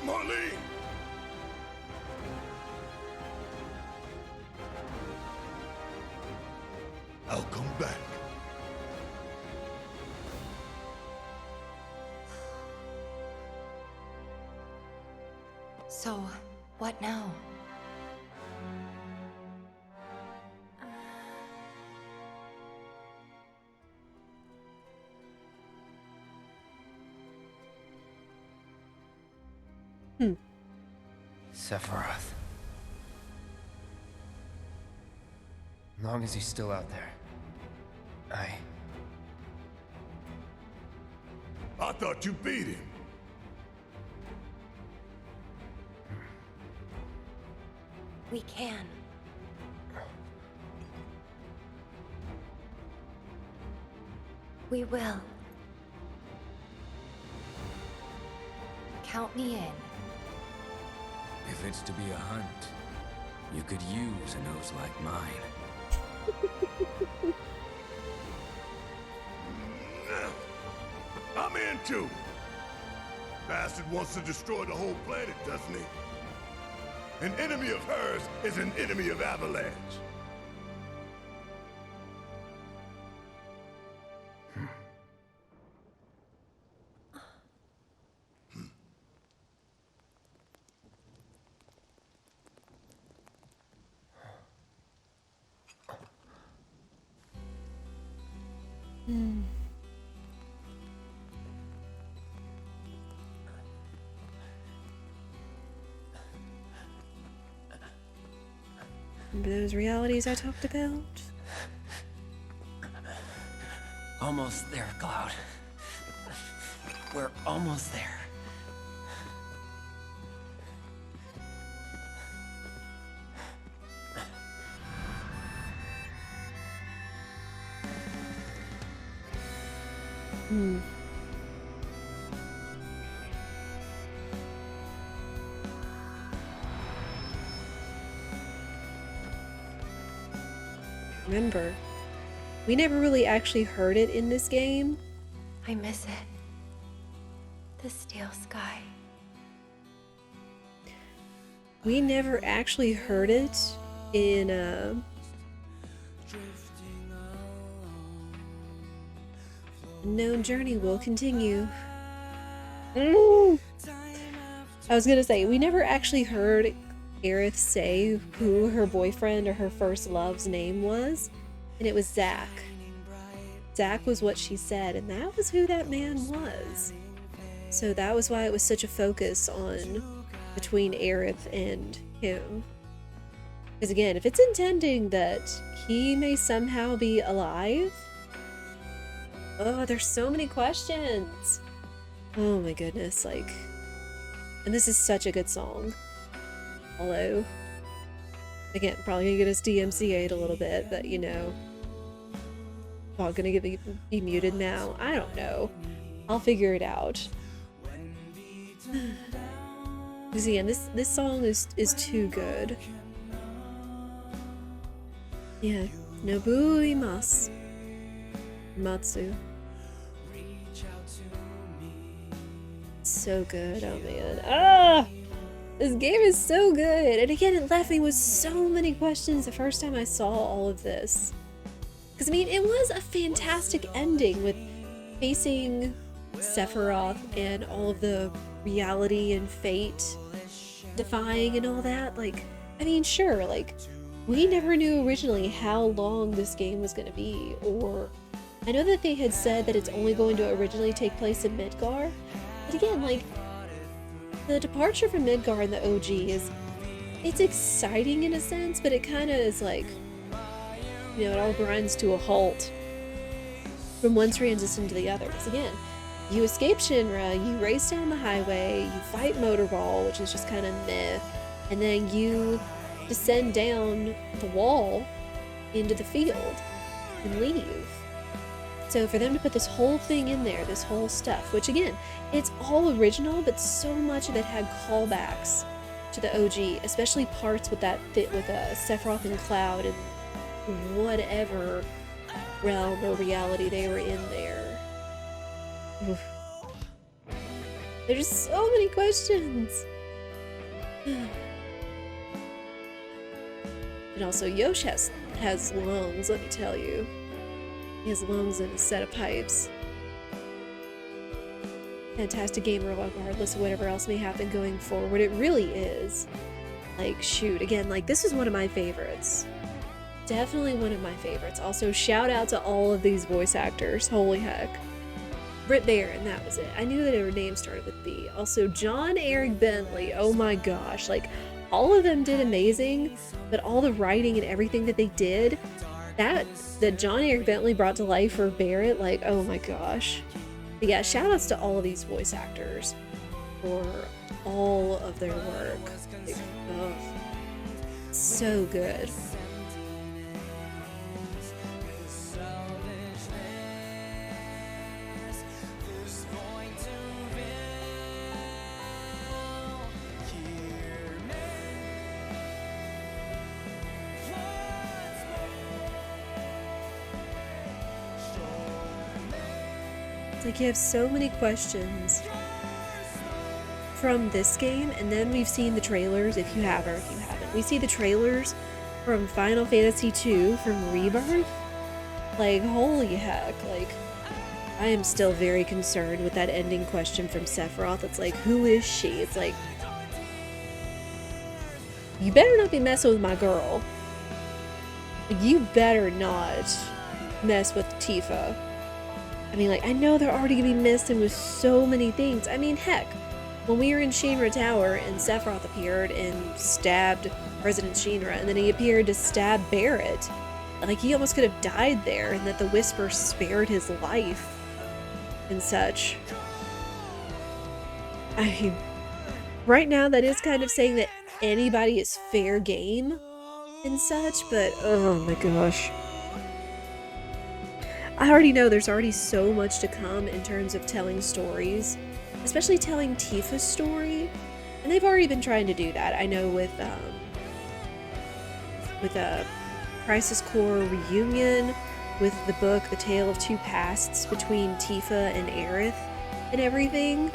Marlene! I'll come back. So, what now? Sephiroth. As long as he's still out there. I thought you beat him. We can. We will. Count me in. If it's to be a hunt, you could use a nose like mine. I'm in too. Bastard wants to destroy the whole planet, doesn't he? An enemy of hers is an enemy of Avalanche. Remember those realities I talked about? Almost there, Cloud. We're almost there. Remember, We never really actually heard it in this game. I miss it. The steel sky. We never actually heard it in Unknown Journey will continue. I was gonna say, we never actually heard Aerith say who her boyfriend or her first love's name was, and it was Zack. Zack was what she said, and that was who that man was. So that was why it was such a focus on between Aerith and him. Because again, if it's intending that he may somehow be alive, oh, there's so many questions. Oh my goodness, like, and this is such a good song. Hello. Again, probably gonna get us DMCA'd a little bit, but you know. Oh, gonna be muted now? I don't know. I'll figure it out. Because again, this song is too good. Yeah, Nobu Imasu. Matsu. So good, oh man. Ah! This game is so good! And again, it left me with so many questions the first time I saw all of this. Because I mean, it was a fantastic ending with facing Sephiroth and all of the reality and fate defying and all that. Like, I mean, sure, like, we never knew originally how long this game was going to be, or I know that they had said that it's only going to originally take place in Midgar, but again, like, the departure from Midgar in the OG it's exciting in a sense, but it kind of is like, you know, it all grinds to a halt from one transition to the other. Because again, you escape Shinra, you race down the highway, you fight Motorball, which is just kind of meh, and then you descend down the wall into the field and leave. So for them to put this whole thing in there, this whole stuff, which again, it's all original, but so much of it had callbacks to the OG, especially parts with that with Sephiroth and Cloud and whatever realm or reality they were in there. Oof. There's so many questions. And also, Yosh has lungs, let me tell you. He has lungs and a set of pipes. Fantastic game regardless of whatever else may happen going forward. It really is. Like, shoot, again, like, this is one of my favorites. Definitely one of my favorites. Also, shout out to all of these voice actors. Holy heck. Britt Baron, that was it. I knew that her name started with B. Also, John Eric Bentley. Oh my gosh. Like, all of them did amazing, but all the writing and everything that they did, that John Eric Bentley brought to life for Barrett, like, oh my gosh. But yeah, shout outs to all of these voice actors for all of their work. Like, oh, so good. It's like you have so many questions from this game, and then we've seen the trailers, if you have or if you haven't. We see the trailers from Final Fantasy II, from Rebirth. Like, holy heck, like, I am still very concerned with that ending question from Sephiroth. It's like, who is she? It's like, you better not be messing with my girl. You better not mess with Tifa. I mean, like, I know they're already gonna be messing with so many things. I mean, heck, when we were in Shinra Tower and Sephiroth appeared and stabbed President Shinra, and then he appeared to stab Barrett, like, he almost could have died there, and that the Whisper spared his life and such. I mean, right now that is kind of saying that anybody is fair game and such, but oh my gosh. I already know there's already so much to come in terms of telling stories, especially telling Tifa's story, and they've already been trying to do that. I know with Crisis Core Reunion, with the book, The Tale of Two Pasts between Tifa and Aerith and everything.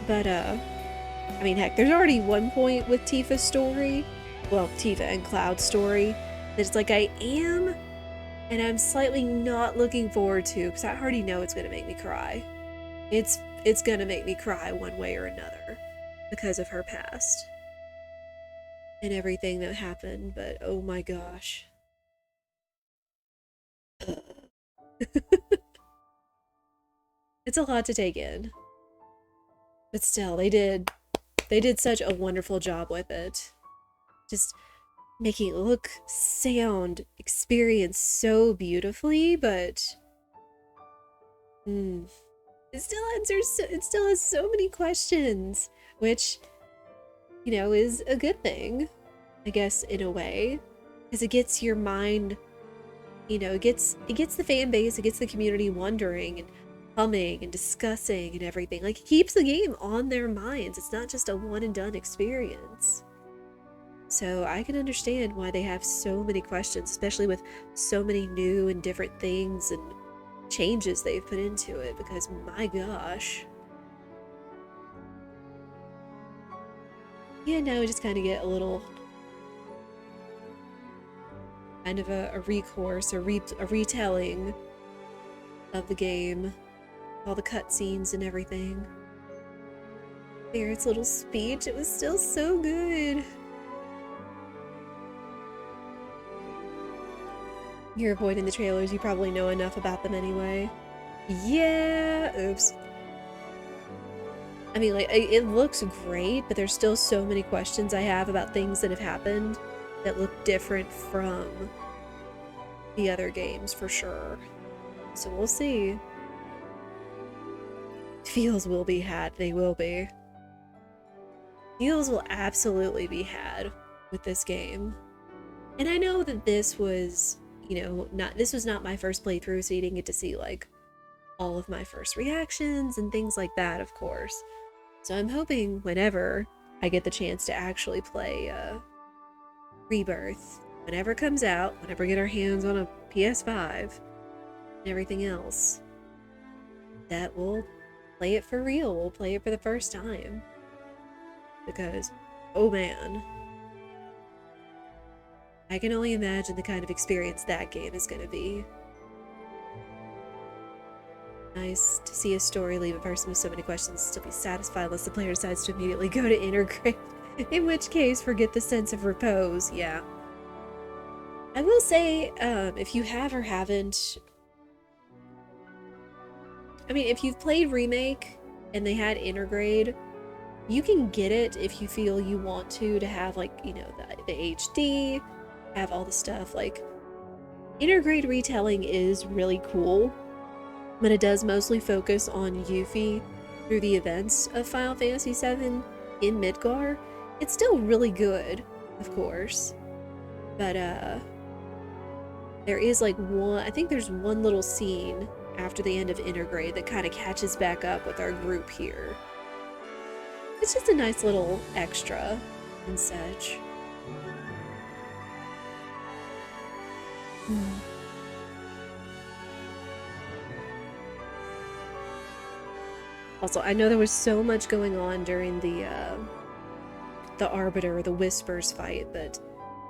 But, I mean, heck, there's already one point with Tifa's story, well, Tifa and Cloud's story, that it's like I am, and I'm slightly not looking forward to, because I already know it's gonna make me cry. It's gonna make me cry one way or another because of her past and everything that happened, but oh my gosh. It's a lot to take in. But still, they did such a wonderful job with it. Just making it look, sound, experience so beautifully, but it still has so many questions, which, you know, is a good thing, I guess, in a way, because it gets your mind, you know, it gets the fan base, it gets the community wondering and humming and discussing and everything. Like, it keeps the game on their minds. It's not just a one and done experience. So I can understand why they have so many questions, especially with so many new and different things and changes they've put into it, because my gosh. Yeah, now we just kind of get a little kind of a recourse, a retelling of the game, all the cutscenes and everything. Barrett's little speech, it was still so good. You're avoiding the trailers, you probably know enough about them anyway. Yeah, oops. I mean, like, it looks great, but there's still so many questions I have about things that have happened that look different from the other games, for sure. So we'll see. Feels will be had, they will be. Feels will absolutely be had with this game. And I know that this was, you know, this was not my first playthrough, so you didn't get to see, like, all of my first reactions and things like that, of course. So I'm hoping whenever I get the chance to actually play Rebirth, whenever it comes out, whenever we get our hands on a PS5 and everything else, that we'll play it for real. We'll play it for the first time. Because, oh man, I can only imagine the kind of experience that game is going to be. Nice to see a story leave a person with so many questions still be satisfied unless the player decides to immediately go to integrate. In which case, forget the sense of repose. Yeah. I will say, if you have or haven't... I mean, if you've played Remake and they had Intergrade, you can get it if you feel you want to have, like, you know, the HD, have all the stuff. Like, Intergrade retelling is really cool, but it does mostly focus on Yuffie through the events of Final Fantasy VII in Midgar. It's still really good, of course, but there is, like, I think there's one little scene after the end of Intergrade that kind of catches back up with our group here. It's just a nice little extra and such. Also, I know there was so much going on during the Arbiter or the Whispers fight, but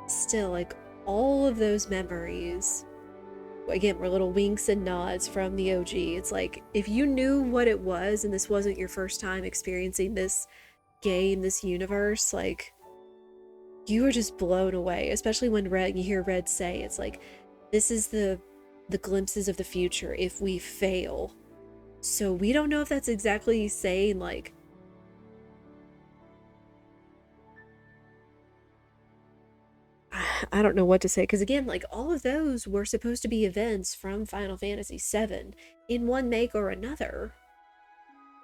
still, like, all of those memories, again, were little winks and nods from the OG. It's like, if you knew what it was and this wasn't your first time experiencing this game, this universe, like, you were just blown away, especially when you hear Red say, it's like, this is the glimpses of the future if we fail. So we don't know if that's exactly saying, like, I don't know what to say, because again, like, all of those were supposed to be events from Final Fantasy VII in one make or another.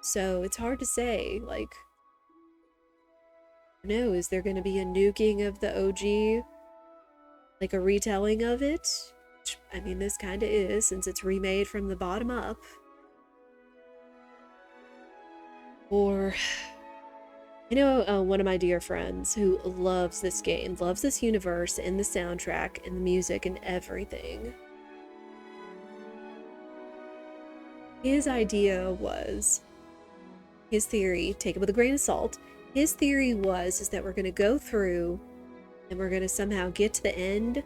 So it's hard to say, like, no, is there going to be a nuking of the OG? Like a retelling of it? Which, I mean, this kind of is, since it's remade from the bottom up. Or, I know one of my dear friends who loves this game, loves this universe and the soundtrack and the music and everything. his idea was, his theory, take it with a grain of salt, his theory is that we're going to go through and we're going to somehow get to the end,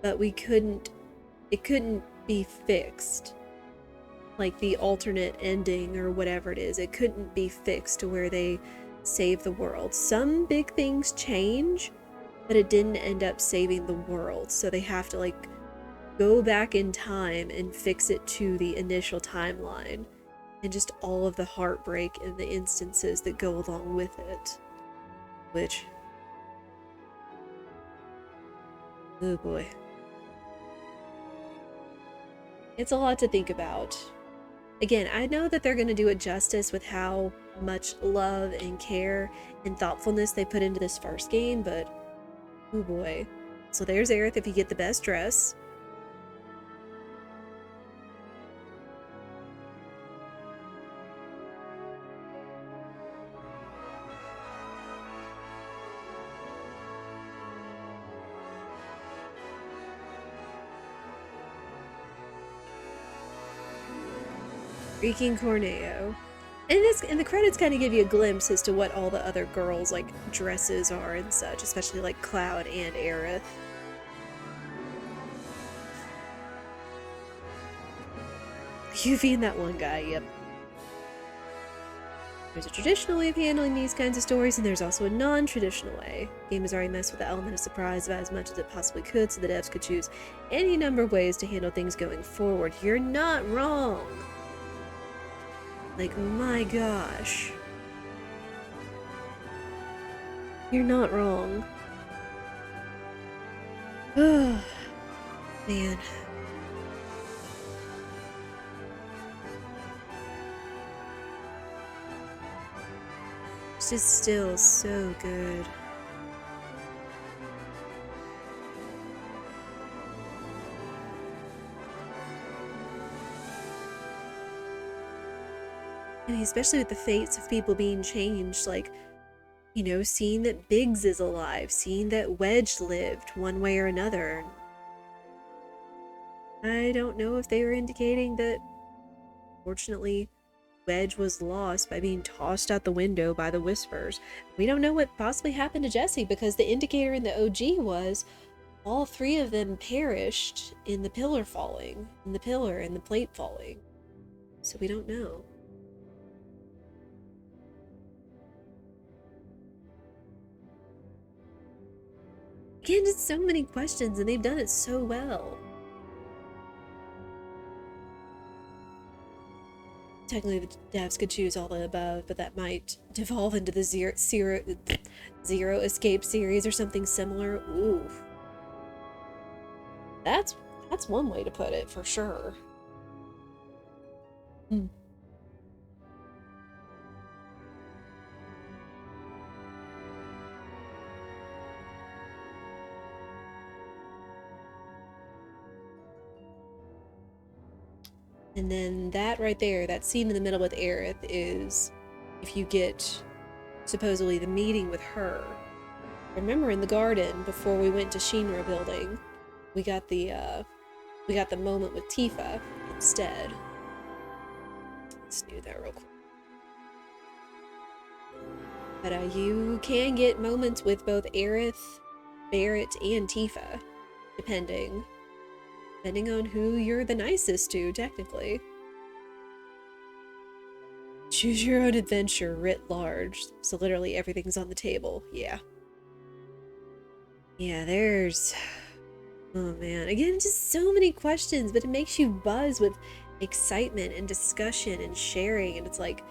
but it couldn't be fixed. Like the alternate ending or whatever it is, it couldn't be fixed to where they save the world. Some big things change, but it didn't end up saving the world. So they have to like go back in time and fix it to the initial timeline. And just all of the heartbreak and the instances that go along with it. Which, oh boy. It's a lot to think about. Again, I know that they're going to do it justice with how much love and care and thoughtfulness they put into this first game, but oh boy. So there's Aerith if you get the best dress. Freaking Corneo. And the credits kind of give you a glimpse as to what all the other girls' like dresses are and such, especially like Cloud and Aerith. Yuffie and that one guy, yep. There's a traditional way of handling these kinds of stories, and there's also a non-traditional way. The game has already messed with the element of surprise about as much as it possibly could, so the devs could choose any number of ways to handle things going forward. You're not wrong. Like, my gosh. You're not wrong. Oh, man. It's just still so good. And especially with the fates of people being changed, like, you know, seeing that Biggs is alive, seeing that Wedge lived one way or another. I don't know if they were indicating that, fortunately, Wedge was lost by being tossed out the window by the Whispers. We don't know what possibly happened to Jesse because the indicator in the OG was all three of them perished in the pillar falling, in the pillar and the plate falling. So we don't know. Again, just so many questions, and they've done it so well. Technically, the devs could choose all the above, but that might devolve into the Zero Escape series or something similar. Ooh. That's one way to put it, for sure. Hmm. And then that right there, that scene in the middle with Aerith is if you get supposedly the meeting with her. Remember in the garden before we went to Shinra building, we got the moment with Tifa instead. Let's do that real quick. But you can get moments with both Aerith, Barrett, and Tifa, depending on who you're the nicest to, technically. Choose your own adventure writ large. So literally everything's on the table. Yeah. Yeah, there's... Oh man. Again, just so many questions, but it makes you buzz with excitement and discussion and sharing. And it's like,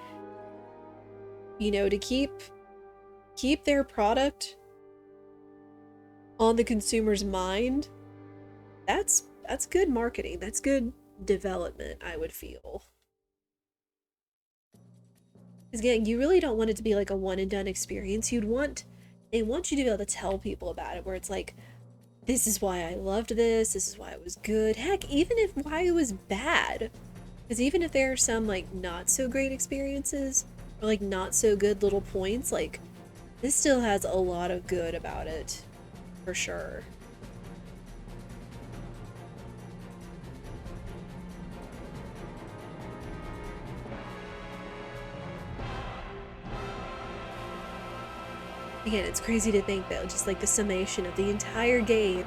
you know, to keep their product on the consumer's mind, that's good marketing. That's good development, I would feel. Because again, you really don't want it to be like a one and done experience. They want you to be able to tell people about it, where it's like, this is why I loved this is why it was good. Heck, even if why it was bad. Because even if there are some like not so great experiences, or like not so good little points, like this still has a lot of good about it, for sure. Again, it's crazy to think that just like the summation of the entire game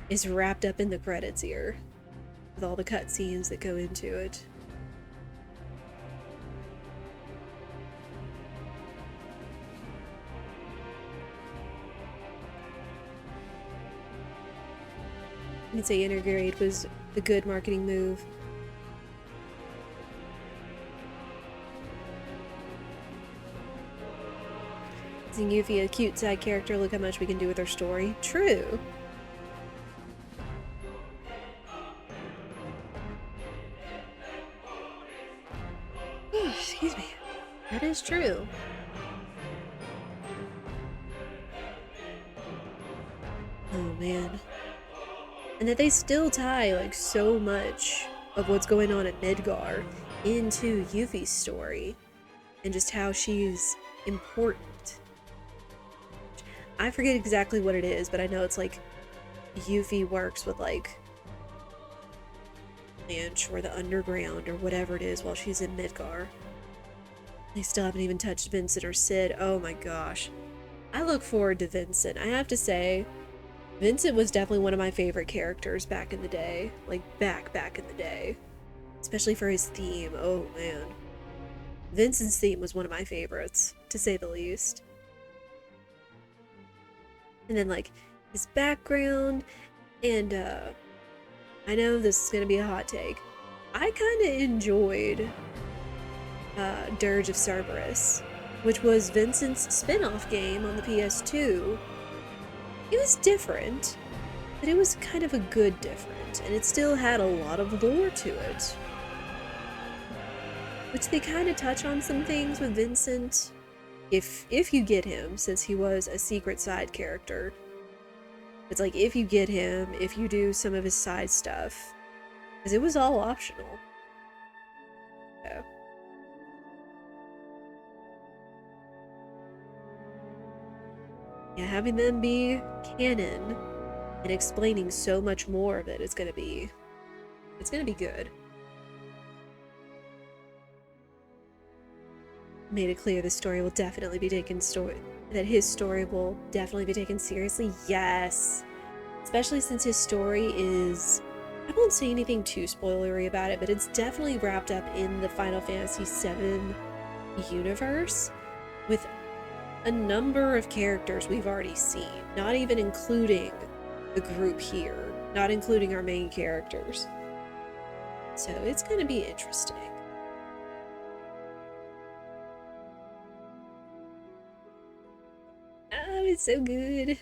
is wrapped up in the credits here, with all the cutscenes that go into it. I'd say Intergrade was the good marketing move. Seeing Yuffie, a cute side character, look how much we can do with her story. True. Excuse me. That is true. Oh man. And that they still tie like so much of what's going on at Midgar into Yuffie's story and just how she's important. I forget exactly what it is, but I know it's like Yuffie works with like Blanche or the Underground or whatever it is while she's in Midgar. They still haven't even touched Vincent or Sid. Oh my gosh. I look forward to Vincent. I have to say, Vincent was definitely one of my favorite characters back in the day. Like, back in the day. Especially for his theme. Oh, man. Vincent's theme was one of my favorites, to say the least. And then, like, his background, and, I know this is gonna be a hot take. I kinda enjoyed, Dirge of Cerberus, which was Vincent's spin-off game on the PS2. It was different, but it was kind of a good different, and it still had a lot of lore to it. Which they kind of touch on some things with Vincent, if you get him, since he was a secret side character. It's like, if you get him, if you do some of his side stuff, because it was all optional. So. Yeah, having them be canon and explaining so much more of it is gonna be good. Made it clear the story will definitely be taken that his story will definitely be taken seriously. Yes, especially since his story is, I won't say anything too spoilery about it, but it's definitely wrapped up in the Final Fantasy VII universe with a number of characters we've already seen, not even including the group here, not including our main characters. So it's going to be interesting. Oh, it's so good.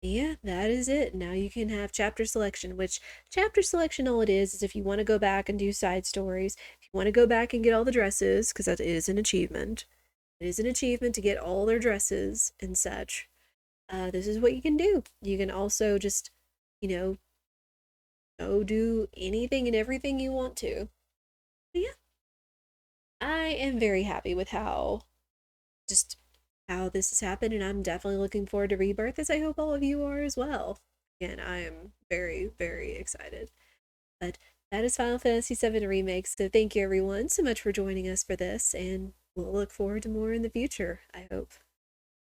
Yeah, that is it. Now you can have chapter selection, which chapter selection, all it is if you want to go back and do side stories, if you want to go back and get all the dresses, because that is an achievement. It is an achievement to get all their dresses and such. This is what you can do. You can also just, you know, go do anything and everything you want to. But yeah, I am very happy with how this has happened, and I'm definitely looking forward to Rebirth, as I hope all of you are as well. Again, I am very, very excited. But that is Final Fantasy VII Remake, so thank you everyone so much for joining us for this, and we'll look forward to more in the future, I hope.